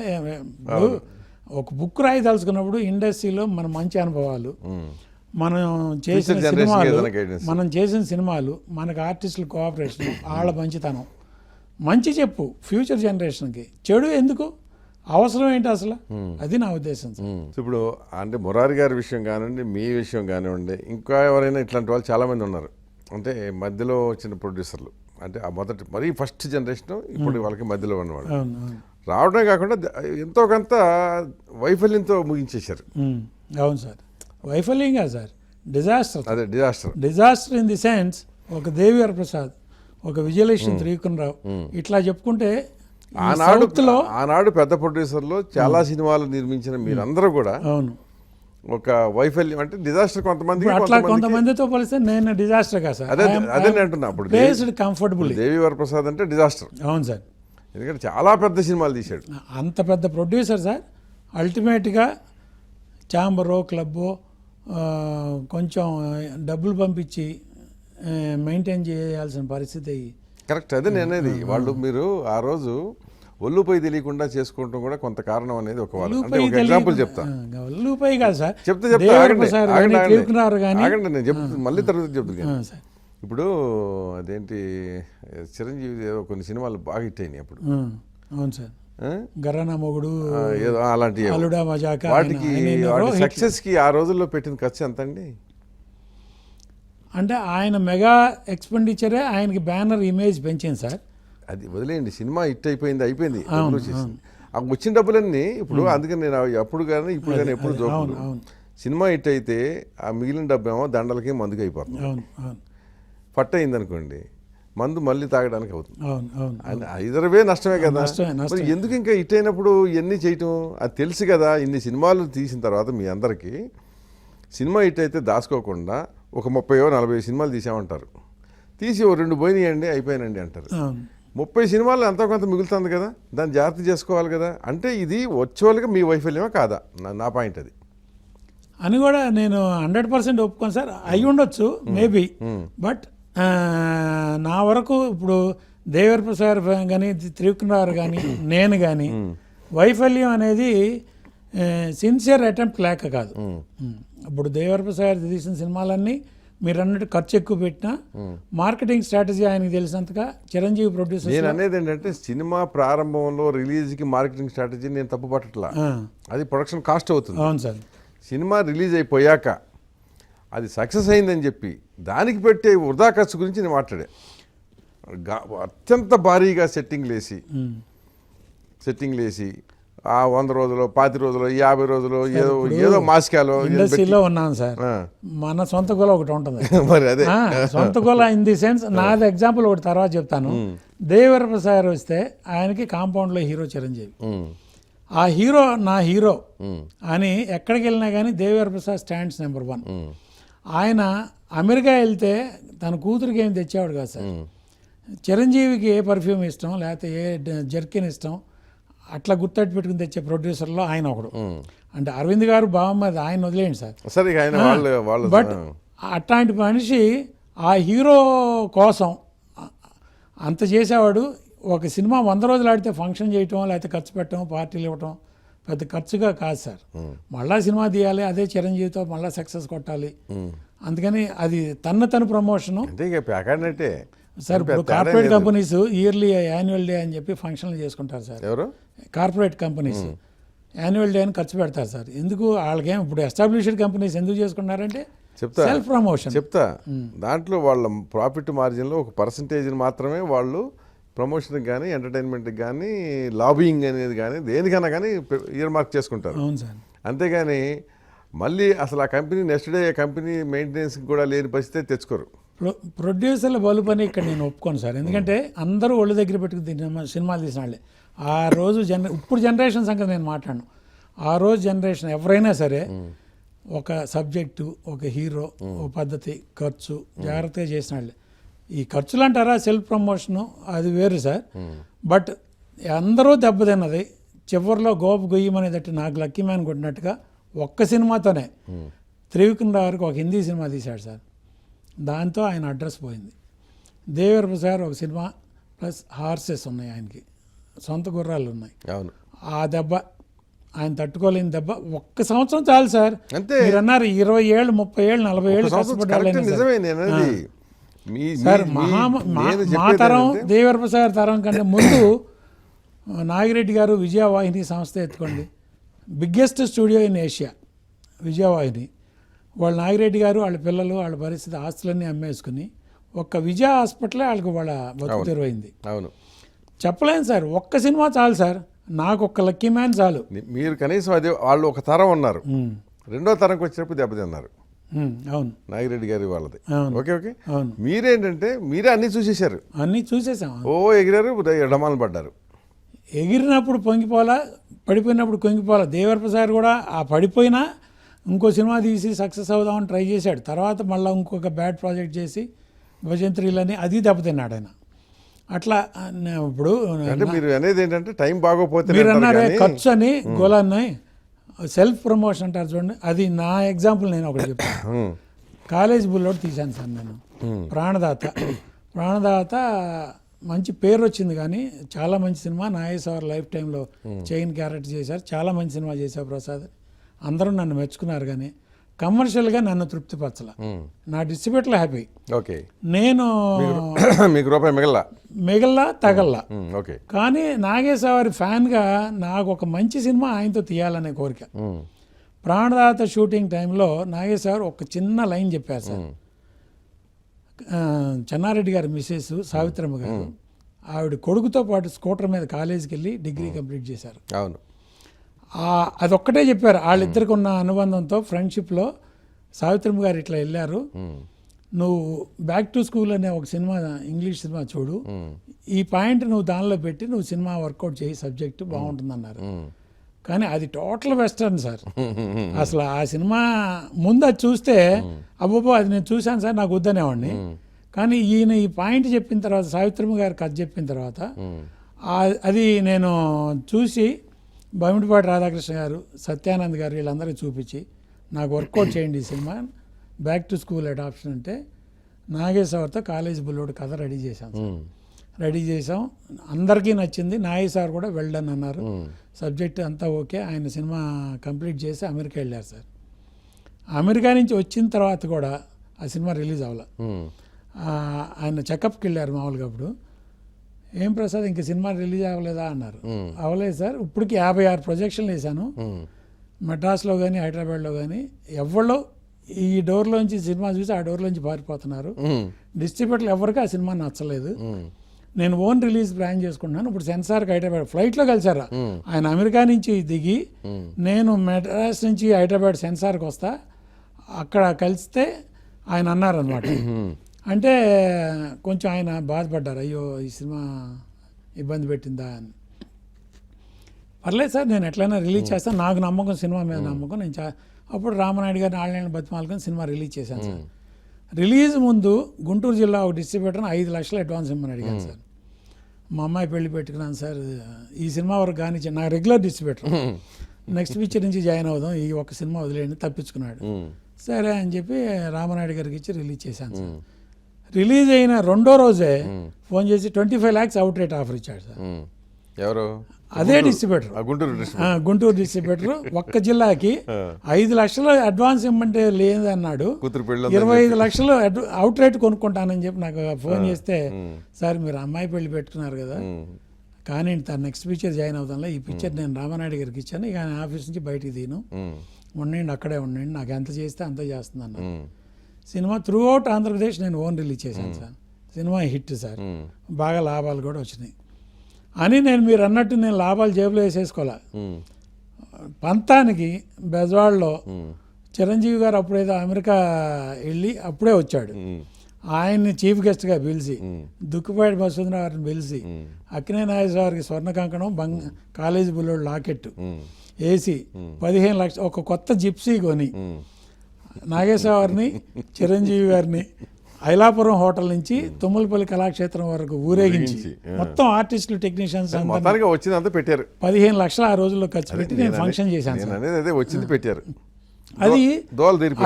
ఒక బుక్ రాయదలుచుకున్నప్పుడు ఇండస్ట్రీలో మన మంచి అనుభవాలు, మనం చేసిన సినిమాలు, మనకు ఆర్టిస్టుల కోఆపరేషన్, వాళ్ళ మంచితనం, మంచి చెప్పు ఫ్యూచర్ జనరేషన్కి. చెడు ఎందుకు అవసరం ఏంటి అసలు? అది నా ఉద్దేశం. ఇప్పుడు అంటే మురారి గారి విషయం కానివ్వండి, మీ విషయం కానివ్వండి, ఇంకా ఎవరైనా ఇట్లాంటి వాళ్ళు చాలామంది ఉన్నారు. అంటే మధ్యలో వచ్చిన ప్రొడ్యూసర్లు, అంటే ఆ మొదటి మరీ ఫస్ట్ జనరేషన్, ఇప్పుడు వాళ్ళకి మధ్యలో ఉన్నవాళ్ళు రావడమే కాకుండా ఎంతో కొంత వైఫల్యంతో ముగించేశారు. అవును సార్, వైఫల్యం కాదు సార్, డిజాస్టర్. అదే డిజాస్టర్ ఇన్ ది సెన్స్, ఒక దేవిఆర్ ప్రసాద్, ఒక విజయలక్ష్మి త్రివిక్రమరావు, ఇట్లా చెప్పుకుంటే ఆనాడు పెద్ద ప్రొడ్యూసర్లు చాలా సినిమాలు నిర్మించిన మీరందరూ కూడా అవును ఒక వైఫల్యం అంటే డిజాస్టర్. కొంతమందితో పోలిస్తే నేను డిజాస్టర్ కాదు సార్. అదే అంటున్నా. అప్పుడు కంఫర్టబుల్ దేవిఆర్ ప్రసాద్ అంటే డిజాస్టర్. అవును సార్, ఎందుకంటే చాలా పెద్ద సినిమాలు తీశాడు. అంత పెద్ద ప్రొడ్యూసర్ సార్. అల్టిమేట్గా ఛాంబరో క్లబ్బో కొంచెం డబ్బులు పంపించి మెయింటైన్ చేయాల్సిన పరిస్థితి. కరెక్ట్, అదే నేనేది. వాళ్ళు మీరు ఆ రోజు ఒళ్ళుపై తెలియకుండా చేసుకోవడం కూడా కొంత కారణం అనేది ఒక ఎగ్జాంపుల్ చెప్తా. ఒళ్ళుపై కాదు సార్, చెప్తే నేను చెప్తాను మళ్ళీ తర్వాత చెప్తాను. ఇప్పుడు అదేంటి చిరంజీవి ఏదో కొన్ని సినిమాలు బాగా హిట్ అయినాయి అప్పుడు. అవును సార్, గర్రనా మొగుడు ఏదో అలాంటి వాటికి సక్సెస్ కి ఆ రోజుల్లో పెట్టిన ఖర్చు ఎంత అండి? అంటే ఆయన మెగా ఎక్స్పెండిచరే ఆయనకి బ్యానర్ ఇమేజ్ పెంచింది సార్. అది వదిలేయండి, సినిమా హిట్ అయిపోయింది. ఆ వచ్చిన డబ్బులన్నీ ఇప్పుడు, అందుకని నేను అప్పుడు కానీ ఇప్పుడు కానీ ఎప్పుడు జోకులు, సినిమా హిట్ అయితే ఆ మిగిలిన డబ్బు ఏమో దండలకి మందుకి అయిపోతుంది. పట్ట అయింది అనుకోండి, మందు మళ్ళీ తాగడానికి అవుతుంది. ఇద్దరువే నష్టమే కదా. మరి ఎందుకు ఇంకా హిట్ అయినప్పుడు ఇవన్నీ చేయటం? అది తెలుసు కదా. ఇన్ని సినిమాలు తీసిన తర్వాత మీ అందరికీ సినిమా హిట్ అయితే దాచుకోకుండా ఒక 30-40 సినిమాలు తీసామంటారు, తీసి ఓ 2 పోయినాయండి అయిపోయానండి అంటారు. 30 సినిమాలు ఎంతో కొంత మిగులుతుంది కదా, దాన్ని జాగ్రత్త చేసుకోవాలి కదా. అంటే ఇది వచ్చేవాళ్ళకి మీ వైఫల్యమే కాదా? నా పాయింట్ అది అని కూడా నేను 100% ఒప్పుకోను సార్. అయి ఉండొచ్చు మేబీ, బట్ నా వరకు ఇప్పుడు దేవర్ ప్రసాద్ కానీ త్రివిక్రమరావు కానీ నేను కానీ వైఫల్యం అనేది సిన్సియర్ అటెంప్ట్ లేక కాదు. ఇప్పుడు దేవరప్రసాద్ తీసిన సినిమాలన్నీ మీరు అన్నట్టు ఖర్చు ఎక్కువ పెట్టినా మార్కెటింగ్ స్ట్రాటజీ ఆయనకి తెలిసినంతగా చిరంజీవి ప్రొడ్యూసర్. నేను అనేది ఏంటంటే సినిమా ప్రారంభంలో రిలీజ్కి మార్కెటింగ్ స్ట్రాటజీ నేను తప్పు పట్టట్లా, అది ప్రొడక్షన్ కాస్ట్ అవుతుంది. అవును సార్. సినిమా రిలీజ్ అయిపోయాక అది సక్సెస్ అయిందని చెప్పి దానికి పెట్టే వృధా ఖర్చు గురించి నేను మాట్లాడే. అత్యంత భారీగా సెట్టింగ్లు వేసి ఆ 100 రోజులు 50 రోజులు 50 రోజులు ఏదో మాసికాలో ఇండస్ట్రీలో ఉన్నాను సార్. మన సొంత గోల ఒకటి ఉంటుంది. మరి అదే సొంత గోల ఇన్ ది సెన్స్, నాది ఎగ్జాంపుల్ ఒకటి తర్వాత చెప్తాను. దేవరప్రసాద్ వస్తే ఆయనకి కాంపౌండ్లో హీరో చిరంజీవి. ఆ హీరో నా హీరో అని ఎక్కడికి వెళ్ళినా కానీ దేవరప్రసాద్ స్టాండ్స్ నెంబర్ 1. ఆయన అమెరికా వెళ్తే తన కూతురికి ఏం తెచ్చేవాడు కాదు సార్. చిరంజీవికి ఏ పర్ఫ్యూమ్ ఇష్టం లేకపోతే ఏ జర్కిన్ ఇష్టం అట్లా గుర్తట్టు పెట్టుకుని తెచ్చే ప్రొడ్యూసర్లో ఆయన ఒకడు. అంటే అరవింద్ గారు బాగున్నది, ఆయన వదిలేయండి సార్. బట్ అట్లాంటి మనిషి ఆ హీరో కోసం అంత చేసేవాడు. ఒక సినిమా 100 రోజులు ఆడితే ఫంక్షన్ చేయటం లేకపోతే ఖర్చు పెట్టడం పార్టీలు ఇవ్వటం పెద్ద ఖర్చుగా కాదు సార్. మళ్ళా సినిమా తీయాలి, అదే చిరంజీవితో మళ్ళీ సక్సెస్ కొట్టాలి. అందుకని అది తను ప్రమోషను సార్. ఇప్పుడు corporate companies yearly annual day అని చెప్పి ఫంక్షన్లు చేసుకుంటారు సార్. ఎవరు కార్పొరేట్ కంపెనీస్ యాన్యువల్ డే అని ఖర్చు పెడతారు సార్. ఎందుకు వాళ్ళకేం ఇప్పుడు ఎస్టాబ్లిష్డ్ కంపెనీస్ ఎందుకు చేసుకున్నారంటే సెల్ఫ్ ప్రమోషన్. చెప్తా దాంట్లో వాళ్ళ ప్రాఫిట్ మార్జిన్లో ఒక పర్సంటేజ్ని మాత్రమే వాళ్ళు ప్రమోషన్కి కానీ ఎంటర్టైన్మెంట్కి కానీ లాబింగ్ అనేది కానీ దేనికైనా కానీ ఇయర్ మార్క్ చేసుకుంటారు. అవును సార్. అంతేగాని మళ్ళీ అసలు ఆ కంపెనీ నెక్స్ట్ డే కంపెనీ మెయింటెనెన్స్కి కూడా లేని పరిస్థితి తెచ్చుకోరు. ప్రొడ్యూసర్ల బలు పని ఇక్కడ నేను ఒప్పుకోను సార్. ఎందుకంటే అందరూ ఒళ్ళు దగ్గర పెట్టుకుని సినిమాలు తీసిన వాళ్ళే. ఆ రోజు ఇప్పుడు జనరేషన్ సంగతి నేను మాట్లాడను. ఆ రోజు జనరేషన్ ఎవరైనా సరే ఒక సబ్జెక్టు, ఒక హీరో, ఒక పద్ధతి, ఖర్చు జాగ్రత్తగా చేసిన వాళ్ళే. ఈ ఖర్చులు అంటారా సెల్ఫ్ ప్రమోషను అది వేరు సార్. బట్ అందరూ దెబ్బతిన్నది చివరిలో గోపు గొయ్యమనేటట్టు నాకు లక్కీ మ్యాన్ కొట్టినట్టుగా ఒక్క సినిమాతోనే త్రివిక్రమ్ గారికి ఒక హిందీ సినిమా తీశాడు సార్. దాంతో ఆయన అడ్రస్ పోయింది. దేవరప్రసాద్ ఒక సినిమా ప్లస్ హార్సెస్ ఉన్నాయి, ఆయనకి సొంత గుర్రాలు ఉన్నాయి. అవును. ఆ దెబ్బ ఆయన తట్టుకోలేని దెబ్బ. ఒక్క సంవత్సరం చాలు సార్. మీరు అన్నారు 20 ఏళ్ళు 30 ఏళ్ళు 40 ఏళ్ళు కష్టపడ్డారు సార్. మా తరం దేవరప్రసాద్ తరం కంటే ముందు నాగిరెడ్డి గారు విజయవాహిని సంస్థ ఎత్తుకోండి, biggest studio in Asia Vijayavahini. వాళ్ళ నాగిరెడ్డి గారు వాళ్ళ పిల్లలు వాళ్ళ పరిస్థితి ఆస్తులన్నీ అమ్మేసుకుని ఒక్క విజయ హాస్పిటలే వాళ్ళకి వాళ్ళ బతుకు తెరువైంది. అవును. చెప్పలేను సార్, ఒక్క సినిమా చాలు సార్. నాకు ఒక్క లక్కీ మ్యాన్ చాలు. మీరు కనీసం అదే వాళ్ళు ఒక తరం ఉన్నారు, రెండో తరంకి వచ్చినప్పుడు దెబ్బతిన్నారు. అవును. నాగిరెడ్డి గారి వాళ్ళది. Okay okay. అవును. మీరేంటంటే మీరే అన్నీ చూసేశారు. అన్నీ చూసేసాం. ఎగిరారు, ఎడమాలను పడ్డారు. ఎగిరినప్పుడు పొంగిపోలా, పడిపోయినప్పుడు కొంగిపోలా. దేవరప్రసాద్ కూడా ఆ పడిపోయినా ఇంకో సినిమా తీసి సక్సెస్ అవుదామని ట్రై చేశాడు. తర్వాత మళ్ళీ ఇంకొక బ్యాడ్ ప్రాజెక్ట్ చేసి భజంత్రీలని అది దెబ్బతిన్నాడు ఆయన. అట్లా ఇప్పుడు మీరు అనేది ఏంటంటే టైం బాగోపోతే మీరు అన్నారే ఖర్చు అని గోలాన్ని సెల్ఫ్ ప్రమోషన్ అంటారు చూడండి, అది నా ఎగ్జాంపుల్. నేను ఒకటి చెప్తాను. కాలేజ్ బుల్లోడు తీశాను సార్ నేను. ప్రాణదాత మంచి పేరు వచ్చింది, కానీ చాలా మంచి సినిమా. నాగేశ్వర లైఫ్ టైంలో చైన్ క్యారెక్టర్ చేశారు. చాలా మంచి సినిమా చేశారు ప్రసాద్. అందరూ నన్ను మెచ్చుకున్నారు, కానీ కమర్షియల్గా నన్ను తృప్తిపరచల. నా డిస్ట్రిబ్యూటర్లు హ్యాపీ. ఓకే. నేను మీకు రూపాయి మిగల్లా తగల్లా. ఓకే. కానీ నాగేశ్వరి ఫ్యాన్గా నాకు ఒక మంచి సినిమా ఆయనతో తీయాలనే కోరిక. ప్రాణదాత షూటింగ్ టైంలో నాగేశ్వర్ ఒక చిన్న లైన్ చెప్పారు సార్. చెన్నారెడ్డి గారి మిస్సెస్ సావిత్రమ్మ గారు ఆవిడ కొడుకుతో పాటు స్కూటర్ మీద కాలేజీకి వెళ్ళి డిగ్రీ కంప్లీట్ చేశారు. అవును. అదొక్కటే చెప్పారు. వాళ్ళిద్దరికి ఉన్న అనుబంధంతో ఫ్రెండ్షిప్లో సావిత్రమ్మ గారు ఇట్లా వెళ్ళారు, నువ్వు బ్యాక్ టు స్కూల్ అనే ఒక సినిమా ఇంగ్లీష్ సినిమా చూడు, ఈ పాయింట్ నువ్వు దానిలో పెట్టి నువ్వు సినిమా వర్కౌట్ చేయి, సబ్జెక్టు బాగుంటుందన్నారు. కానీ అది టోటల్ వెస్టర్న్ సార్. అసలు ఆ సినిమా ముందు అది చూస్తే అబ్బో అది నేను చూశాను సార్ నాకు వద్దనేవాడిని. కానీ ఈయన ఈ పాయింట్ చెప్పిన తర్వాత, సావిత్రమ్మ గారు కథ చెప్పిన తర్వాత అది నేను చూసి బమిడిపాటి రాధాకృష్ణ గారు, సత్యానంద్ గారు వీళ్ళందరికీ చూపించి నాకు వర్కౌట్ చేయండి ఈ cinema, back to school adaptation అంటే నాగేశ్వర్తో కాలేజ్ బుల్లోడు కథ రెడీ చేశాను. రెడీ చేసాం, అందరికీ నచ్చింది. నాయి సార్ కూడా వెళ్ళని అన్నారు. సబ్జెక్ట్ అంతా ఓకే. ఆయన సినిమా కంప్లీట్ చేసి అమెరికా వెళ్ళారు సార్. అమెరికా నుంచి వచ్చిన తర్వాత కూడా ఆ సినిమా రిలీజ్ అవ్వాలి. ఆయన చెకప్కి వెళ్ళారు మామూలుగా. అప్పుడు ఏం ప్రసాద్ ఇంక సినిమా రిలీజ్ అవ్వలేదా అన్నారు. అవ్వలేదు సార్, ఇప్పటికి 56 ప్రొజెక్షన్లు వేసాను మెడ్రాస్లో కానీ హైదరాబాద్లో కానీ. ఎవరో ఈ డోర్లోంచి సినిమా చూసి ఆ డోర్లోంచి పారిపోతున్నారు. డిస్ట్రిబ్యూటర్లు ఎవరికి ఆ సినిమా నచ్చలేదు. నేను ఓన్ రిలీజ్ ప్లాన్ చేసుకుంటున్నాను. ఇప్పుడు సెన్సార్కి హైదరాబాద్ ఫ్లైట్లో కలిసారా ఆయన. అమెరికా నుంచి దిగి నేను మెడ్రాస్ నుంచి హైదరాబాద్ సెన్సార్కి వస్తా, అక్కడ కలిస్తే ఆయన అన్నారనమాట. అంటే కొంచెం ఆయన బాధపడ్డారు, అయ్యో ఈ సినిమా ఇబ్బంది పెట్టిందా అని. పర్లేదు సార్, నేను ఎట్లయినా రిలీజ్ చేస్తాను, నాకు నమ్మకం, సినిమా మీద నమ్మకం. నేను అప్పుడు రామనాయుడు గారిని ఆళ్ళని బతిమాలుకొని సినిమా రిలీజ్ చేశాను సార్. రిలీజ్ ముందు గుంటూరు జిల్లా ఒక డిస్ట్రిబ్యూటర్ని 5 లక్షలు అడ్వాన్స్ ఇమ్మని అడిగాను సార్. మా అమ్మాయి పెళ్లి పెట్టుకున్నాను సార్, ఈ సినిమా వరకు కానీ నా రెగ్యులర్ డిస్ట్రిబ్యూటర్, నెక్స్ట్ పిక్చర్ నుంచి జాయిన్ అవుదాం, ఈ ఒక్క సినిమా వదిలేయండి, తప్పించుకున్నాడు. సరే అని చెప్పి రామనాయుడు గారికి ఇచ్చి రిలీజ్ చేశాను సార్. రిలీజ్ అయిన రెండో రోజే ఫోన్ చేసి 25 lakhs అవుట్ రేట్ ఆఫర్ ఇచ్చాడు సార్. ఎవరు? అదే డిస్ట్రిబ్యూటర్, గుంటూరు డిస్ట్రిబ్యూటర్. ఒక్క జిల్లాకి 5 లక్షలు అడ్వాన్స్ ఇమ్మంటే లేదన్నాడు. 25 లక్షలు అవుట్ రేట్ కొనుక్కుంటానని చెప్పి నాకు ఫోన్ చేస్తే, సార్ మీరు అమ్మాయి పెళ్లి పెట్టుకున్నారు కదా, కానీ తన నెక్స్ట్ పిక్చర్ జాయిన్ అవుతానులే, ఈ పిక్చర్ నేను రామనాయుడు గారికి ఇచ్చాను, ఇక ఆఫీస్ నుంచి బయటికి తీను, ఉండండి అక్కడే ఉండండి, నాకు ఎంత చేస్తే అంత చేస్తున్నాను. సినిమా త్రూ అవుట్ ఆంధ్రప్రదేశ్ నేను ఓన్ రిలీజ్ చేశాను సార్. సినిమా హిట్ సార్, బాగా లాభాలు కూడా వచ్చినాయి. అని మీరు అన్నట్టు నేను లాభాలు జేబులో వేసేసుకోలే. పంతానికి బెజవాడలో చిరంజీవి గారు అప్పుడేదో అమెరికా వెళ్ళి అప్పుడే వచ్చాడు. ఆయన్ని చీఫ్ గెస్ట్గా పిలిచి, దుక్కుపాటి మసూదరావు గారిని పిలిచి, అక్కినే నాగేశ్వర గారికి స్వర్ణ కంకణం, కాలేజీ బుల్లోడు లాకెట్టు వేసి 15 లక్షలు ఒక కొత్త జిప్సీ కొని నాగేశ్వర గారిని, చిరంజీవి గారిని ఐలాపురం హోటల్ నుంచి తుమ్మలపల్లి కళాక్షేత్రం వరకు ఊరేగించి మొత్తం ఆర్టిస్టులు, టెక్నీషియన్స్ వచ్చిందంతా పెట్టారు. 15 లక్షలు ఆ రోజుల్లో ఖర్చు పెట్టి నేను ఫంక్షన్ చేశాను. వచ్చింది పెట్టారు.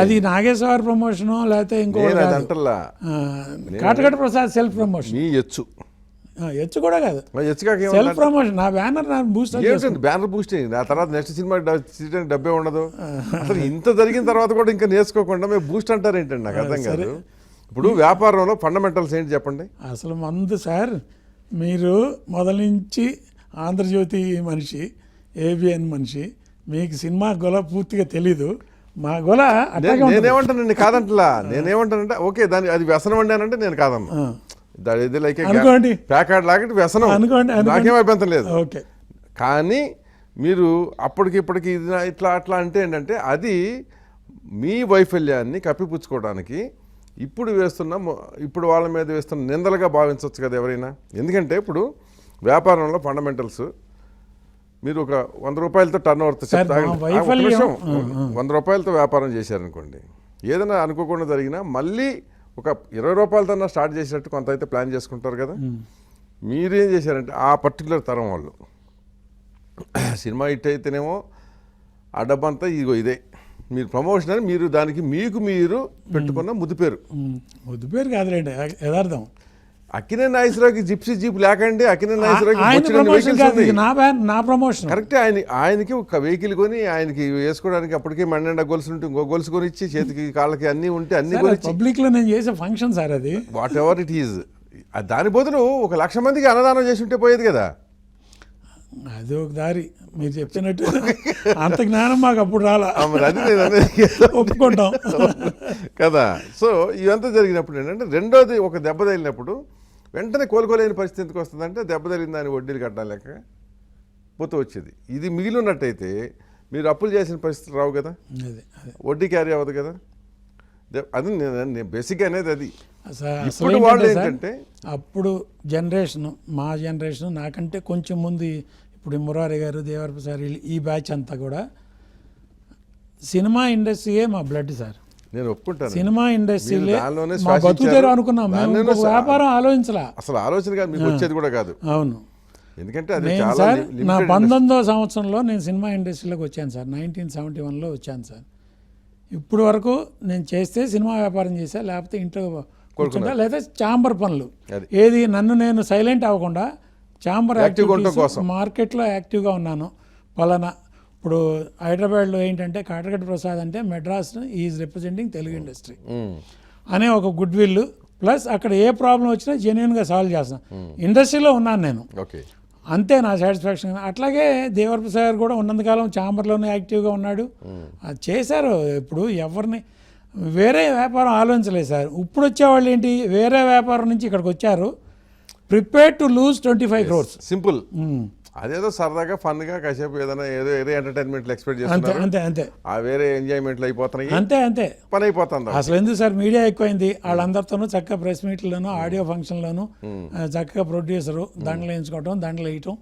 అది నాగేశ్వర ప్రమోషన్ లేకపోతే ఇంకో కాటగడ ప్రసాద్ సెల్ఫ్ ప్రమోషన్. ఎచ్చు కూడా కాదు, సెల్ఫ్ ప్రమోషన్. నా బ్యానర్ బ్యానర్ బూస్ట్ ఆ తర్వాత నెక్స్ట్ సినిమా డబ్బే ఉండదు. అసలు ఇంత జరిగిన తర్వాత కూడా ఇంకా నేర్చుకోకుండా మేము బూస్ట్ అంటారు ఏంటండి, నాకు అర్థం కాదు. ఇప్పుడు వ్యాపారంలో ఫండమెంటల్స్ ఏంటి చెప్పండి. అసలు మందు సార్, మీరు మొదలు నుంచి ఆంధ్రజ్యోతి మనిషి, ఏబిఎన్ మనిషి, మీకు సినిమా గొల పూర్తిగా తెలీదు. మా గొల నేనేమంటానండి, కాదంటలా. నేనేమంటానంటే ఓకే, దాని అది వ్యసనం అండి అంటే నేను కాదమ్మా, ఇది లైక్ ప్యాకెట్ లాగా వ్యసనం అనుకోండి, నాకేం అభ్యంతరం లేదు. ఓకే, కానీ మీరు అప్పటికిప్పటికి ఇది ఇట్లా అట్లా అంటే ఏంటంటే అది మీ వైఫల్యాన్ని కప్పిపుచ్చుకోవడానికి ఇప్పుడు వాళ్ళ మీద వేస్తున్న నిందలుగా భావించవచ్చు కదా ఎవరైనా. ఎందుకంటే ఇప్పుడు వ్యాపారంలో ఫండమెంటల్స్ మీరు ఒక 100 రూపాయలతో టర్న్ ఓవర్తో చెప్తాను, 100 రూపాయలతో వ్యాపారం చేశారనుకోండి, ఏదైనా అనుకోకుండా జరిగినా మళ్ళీ ఒక 20 రూపాయలతో స్టార్ట్ చేసినట్టు కొంత అయితే ప్లాన్ చేసుకుంటారు కదా. మీరేం చేశారంటే ఆ పర్టికులర్ తరం వాళ్ళు సినిమా హిట్ అయితేనేమో ఆ డబ్బంతా ఇదే మీరు ప్రమోషన్ అని మీరు దానికి మీరు పెట్టుకున్న ముద్దు పేరు కాదులేండి, యథార్థం. అక్కినే నాగేశ్వరరావుకి జిప్సీ జీప్ లేకండి, అక్కినే నాగేశ్వరరావుకి నా ప్రమోషన్ కరెక్టే. ఆయనకి ఒక వెహికల్ కొని ఆయనకి వేసుకోవడానికి అప్పటికే మండ గొలుసు ఉంటే ఇంకో గొలుసు కొనిచ్చి, చేతికి కాళ్ళకి అన్నీ ఉంటే అన్ని పబ్లిక్ లో నేను చేసే ఫంక్షన్ సార్ అది. వాట్ ఎవర్ ఇట్ ఈజ్, దాని బదులు 1,00,000 మందికి అన్నదానం చేసి ఉంటే పోయేది కదా. అది ఒక దారి, మీరు చెప్పినట్టు అంత జ్ఞానం మాకు అప్పుడు రాలా, ఒప్పుకుంటాం కదా. సో ఇదంతా జరిగినప్పుడు ఏంటంటే రెండోది, ఒక దెబ్బ తగిలినప్పుడు వెంటనే కోలుకోలేని పరిస్థితి ఎందుకు వస్తుందంటే, దెబ్బ తగిలిన దాన్ని వడ్డీలు కట్టాలి లేక పోతూ వచ్చేది. ఇది మిగిలి ఉన్నట్టయితే మీరు అప్పులు చేసిన పరిస్థితులు రావు కదా, వడ్డీ క్యారీ అవ్వదు కదా. అది బేసిక్ అనేది అది. ఇప్పుడు వాళ్ళు ఏంటంటే అప్పుడు జనరేషన్, మా జనరేషన్ నాకంటే కొంచెం ముందు, ఇప్పుడు మురారి గారు, దేవరప్రసాద్, ఈ బ్యాచ్ అంతా కూడా సినిమా ఇండస్ట్రీయే మా బ్లడ్ సార్. నేను ఒప్పుకుంటాను, సినిమా ఇండస్ట్రీలే మా బతుకుతారు అనుకున్నాం. వ్యాపారం ఆలోచించలా, అసలు ఆలోచన మీకు వచ్చేది కూడా కాదు. అవును, ఎందుకంటే సార్ నా 19వ సంవత్సరంలో నేను సినిమా ఇండస్ట్రీలోకి వచ్చాను సార్. 1971లో వచ్చాను సార్. ఇప్పుడు వరకు నేను చేస్తే సినిమా వ్యాపారం చేశా, లేకపోతే ఇంట్లో కూర్చుంటా, లేదా ఛాంబర్ పనులు. అది. ఏది నన్ను నేను సైలెంట్ అవ్వకుండా ఛాంబర్ Active గా ఉండటం కోసం. మార్కెట్లో యాక్టివ్గా ఉన్నాను. పలానా ఇప్పుడు హైదరాబాద్లో ఏంటంటే కాటగడ్డ ప్రసాద్ అంటే Madras is representing Telugu industry అనే ఒక గుడ్ విల్, ప్లస్ అక్కడ ఏ ప్రాబ్లం వచ్చినా జెన్యున్గా సాల్వ్ చేస్తాను. ఇండస్ట్రీలో ఉన్నాను నేను, ఓకే. అంతే నా సాటిస్ఫాక్షన్. అట్లాగే దేవరప్రసాద్ గారు కూడా ఉన్నంతకాలం ఛాంబర్లోనే యాక్టివ్గా ఉన్నాడు. అది చేశారు. ఇప్పుడు ఎవరిని వేరే వ్యాపారం ఆలోచించలేదు సార్. ఇప్పుడు వచ్చేవాళ్ళు ఏంటి, వేరే వ్యాపారం నుంచి ఇక్కడికి వచ్చారు, prepare to lose 25 crores. Simple. అదేదో సరదాగా ఫన్గా కాసేపు ఏదైనా ఏదో ఎంటర్టైన్మెంట్లు ఎక్స్పెక్ట్ అంతే చేస్తున్నారు, అంతే అంతే ఆ వేరే ఎంజాయ్మెంట్లు అయిపోతున్నాయి, అంతే అంతే. పని అయిపోతుంది. అసలు ఎందుకు సార్ మీడియా ఎక్కువైంది, వాళ్ళందరితోనూ చక్కగా ప్రెస్ మీట్లోను ఆడియో ఫంక్షన్లోను చక్కగా ప్రొడ్యూసరు దండలు వేయించుకోవటం, దండలు వేయటం,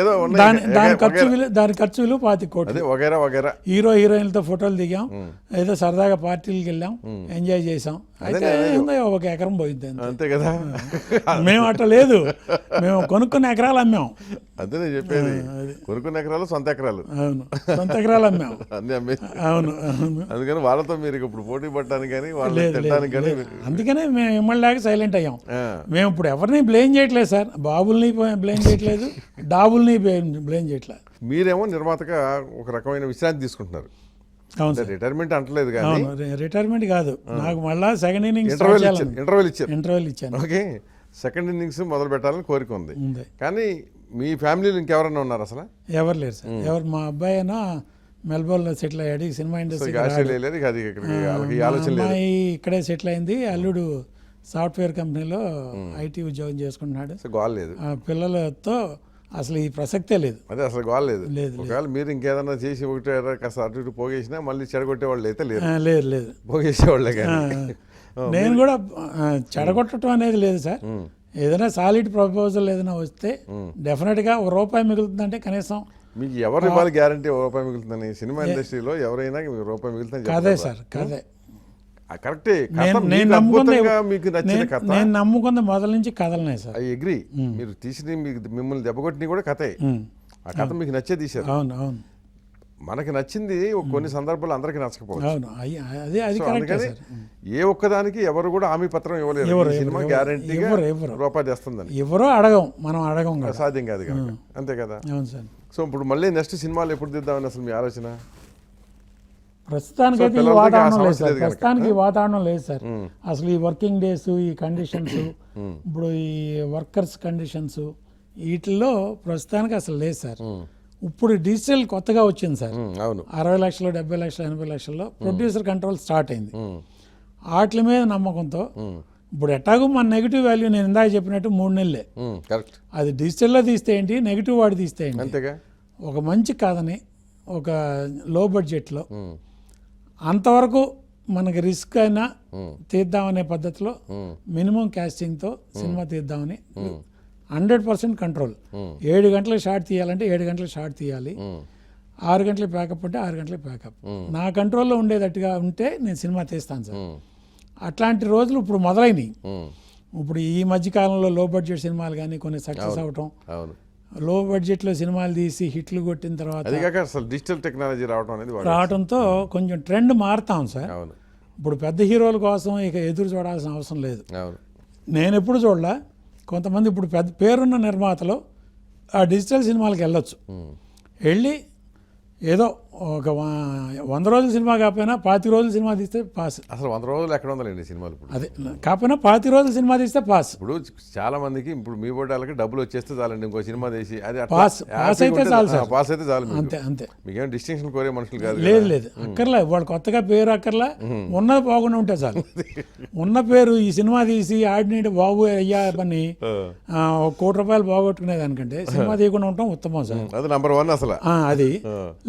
ఏదో దాని ఖర్చు విలువ 25 కోట్లు. అదే వగేరా వగేరా. హీరో హీరోయిన్లతో ఫోటోలు దిగాం, ఏదో సరదాగా పార్టీలకు వెళ్ళాం, ఎంజాయ్ చేసాం. అయితే ఏందో ఒక ఎకరం పోయింది అంతే కదా. మేము అట్లా లేదు, మేము కొనుక్కున్న ఎకరాలు అమ్మాం. అదే నేను చెప్పేది, కొనుక్కున్న ఎకరాలు సొంత ఎకరాలు. అవును, సొంత ఎకరాలు అమ్మాం. అన్ని అమ్మేసి. అవును అవును. అందుకని వాళ్ళతో మీరు ఇప్పుడు పోటీ పడటానికి కానీ వాళ్ళు తిట్టడానికి కానీ. అందుకనే మేము మిమ్మల్ని సైలెంట్ అయ్యాం. మేము ఇప్పుడు ఎవరిని బ్లేమ్ చేయట్లేదు సార్, బాబుల్ని బ్లేమ్ చేయట్లేదు, డాబుల్ని బ్లేమ్ చేయట్లేదు. మీరేమో నిర్మాతగా ఒక రకమైన విశ్రాంతి తీసుకుంటున్నారు. అవును సార్. రిటైర్మెంట్ అంటలేదు కానీ. అవును, రిటైర్మెంట్ కాదు, నాకు మళ్ళా సెకండ్ ఇన్నింగ్స్ ఇంటర్వెల్ ఇచ్చారు. ఇచ్చాను. ఓకే, సెకండ్ ఇన్నింగ్స్ మొదలు పెట్టాలని కోరిక ఉంది. ఉంది. కానీ మీ ఫ్యామిలీలో ఇంకెవరన్నా ఉన్నారు అసలు? ఎవరు లేరు సార్. ఎవరు, మా అబ్బాయి అయినా మెల్బోర్న్లో సెటిల్ అయ్యాడు, సినిమా ఇండస్ట్రీ. ఆస్ట్రేలియా లేదు, అది వాళ్ళకి ఆలోచన లేదు. అమ్మాయి ఇక్కడే సెటిల్ అయింది, అల్లుడు సాఫ్ట్వేర్ కంపెనీలో ఐటీ ఉద్యోగం చేసుకుంటున్నాడు. గోల్ లేదు, పిల్లలతో అసలు ఈ ప్రసక్తే లేదు. అదే అసలు గోల్ లేదు. లేదు. ఒకవేళ మీరు ఇంకేదన్నా చేసి ఒకటి కాస్త అటు ఇటు పోగేసినా మళ్ళీ చెడగొట్టే వాళ్ళు అయితే లేరు. లేదు లేదు, పోగేసేవాళ్ళే కానీ. నేను కూడా చెడగొట్టడం అనేది లేదు సార్. ఏదైనా సాలిడ్ ప్రపోజల్ ఏదైనా వస్తే డెఫినెట్గా ₹1 మిగులుతుందంటే కనీసం. మీకు ఎవరు ఇవ్వాలి గ్యారంటీ ₹1 మిగులుతుందని? సినిమా ఇండస్ట్రీలో ఎవరైనా ₹1 మిగులుతుంది కాదే సార్, కాదే. కరెక్టే. నేను నమ్ముకుంది మొదల నుంచి కథలనే సార్. I agree. మీరు తీసిన మిమ్మల్ని దెబ్బకొట్టిన కూడా కథే. ఆ కథ మీకు నచ్చే తీశారు. అవును అవును. మనకి నచ్చింది కొన్ని సందర్భాలు అందరికి నచ్చకపోవచ్చు. అవును, అది కరెక్టే సార్. ఏ ఒక్కదానికి ఎవరు కూడా హామీ పత్రం ఇవ్వలేరు. సినిమా గ్యారంటీగా ₹1 తెస్తుందని ఎవరో మనం అడగం కదా, సాధ్యం కాదు కనుక. అంతే కదా. అవును సార్. సో ఇప్పుడు మళ్ళీ నెక్స్ట్ సినిమాలు ఎప్పుడు తీద్దామని అసలు మీ ఆలోచన? ప్రస్తుతానికి ఈ వాతావరణం లేదు సార్. ప్రస్తుతానికి ఈ వాతావరణం లేదు సార్. అసలు ఈ వర్కింగ్ డేస్, ఈ కండిషన్స్, ఇప్పుడు ఈ వర్కర్స్ కండిషన్స్, వీటిల్లో ప్రస్తుతానికి అసలు లేదు సార్. ఇప్పుడు డిజిటల్ కొత్తగా వచ్చింది సార్. అవును, 60 లక్షలు, 70 లక్షలు, 80 లక్షల్లో ప్రొడ్యూసర్ కంట్రోల్ స్టార్ట్ అయింది. వాటి మీద నమ్మకంతో ఇప్పుడు ఎట్టాగో మన నెగిటివ్ వాల్యూ నేను ఇందాక చెప్పినట్టు 3 నెలలే. కరెక్ట్. అది డిజిటల్లో తీస్తే ఏంటి, నెగిటివ్ వాడి తీస్తే ఏంటి. అంతేగా. ఒక మంచి కథని ఒక లో బడ్జెట్లో అంతవరకు మనకి రిస్క్ అయినా తీద్దామనే పద్ధతిలో మినిమం క్యాస్టింగ్తో సినిమా తీద్దామని 100% కంట్రోల్. 7 గంటలకు షార్ట్ తీయాలంటే 7 గంటలకు షార్ట్ తీయాలి, 6 గంటలకు ప్యాకప్ అంటే 6 గంటలకు ప్యాకప్. నా కంట్రోల్లో ఉండేటట్టుగా ఉంటే నేను సినిమా తీస్తాను సార్. అట్లాంటి రోజులు ఇప్పుడు మొదలైనవి. ఇప్పుడు ఈ మధ్యకాలంలో లో బడ్జెట్ సినిమాలు కానీ కొన్ని సక్సెస్ అవటం, లో బడ్జెట్లో సినిమాలు తీసి హిట్లు కొట్టిన తర్వాత అసలు డిజిటల్ టెక్నాలజీ రావడంతో కొంచెం ట్రెండ్ మారుతాం సార్. ఇప్పుడు పెద్ద హీరోల కోసం ఇక ఎదురు చూడాల్సిన అవసరం లేదు. నేను ఎప్పుడు చూడలే, కొంతమంది ఇప్పుడు పెద్ద పేరున్న నిర్మాతలు ఆ డిజిటల్ సినిమాలకు వెళ్ళొచ్చు. వెళ్ళి ఏదో ఒక 100 రోజుల సినిమా కాకపోయినా 25 రోజుల సినిమా తీస్తే పాస్. అసలు 100 రోజులు ఎక్కడ ఉందండి సినిమాలు ఇప్పుడు? అదే కాకపోయినా 25 రోజుల సినిమా తీస్తే పాస్. ఇప్పుడు చాలా మందికి ఇప్పుడు మీ బోటాలకి డబ్బులు వచ్చేస్తే చాలండి, ఇంకో సినిమా తీసి అది పాస్ అయితే చాలు సార్. పాస్ అయితే చాలు. అంతే అంతే. మీకేం డిస్టింక్షన్ కోరే మనుషులు కాదు. లేదు అక్కర్లే, వాళ్ళు కొత్తగా పేరు అక్కర్లా, ఉన్నది బాగుండా ఉంటే చాలు. ఉన్న పేరు ఈ సినిమా తీసి ఆడినంటే బాబు అయ్యా పని ₹1 కోటి పోగొట్టుకునేదానికంటే సినిమా తీయకుండా ఉండటం ఉత్తమం సార్. అది నంబర్ 1 అసలు. అది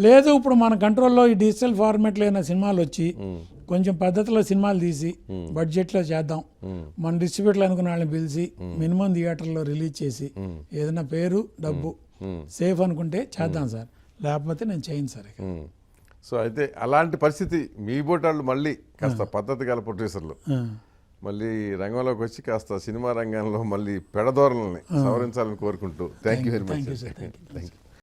లేదు. ఇప్పుడు మన కంట్రోల్లో ఈ డిజిటల్ ఫార్మాట్లో అయిన సినిమాలు వచ్చి కొంచెం పద్ధతిలో సినిమాలు తీసి బడ్జెట్లో చేద్దాం, మన డిస్ట్రిబ్యూటర్లు అనుకున్న వాళ్ళని పిలిచి మినిమం థియేటర్లో రిలీజ్ చేసి ఏదైనా పేరు డబ్బు సేఫ్ అనుకుంటే చేద్దాం సార్, లేకపోతే నేను చేయను సార్. సో అయితే అలాంటి పరిస్థితి మీ బోటాళ్ళు మళ్ళీ కాస్త పద్ధతి గల ప్రొడ్యూసర్లు మళ్ళీ రంగంలోకి వచ్చి కాస్త సినిమా రంగంలో మళ్ళీ పెడదోరలని సవరించాలని కోరుకుంటూ థ్యాంక్ యూ వెరీ మచ్.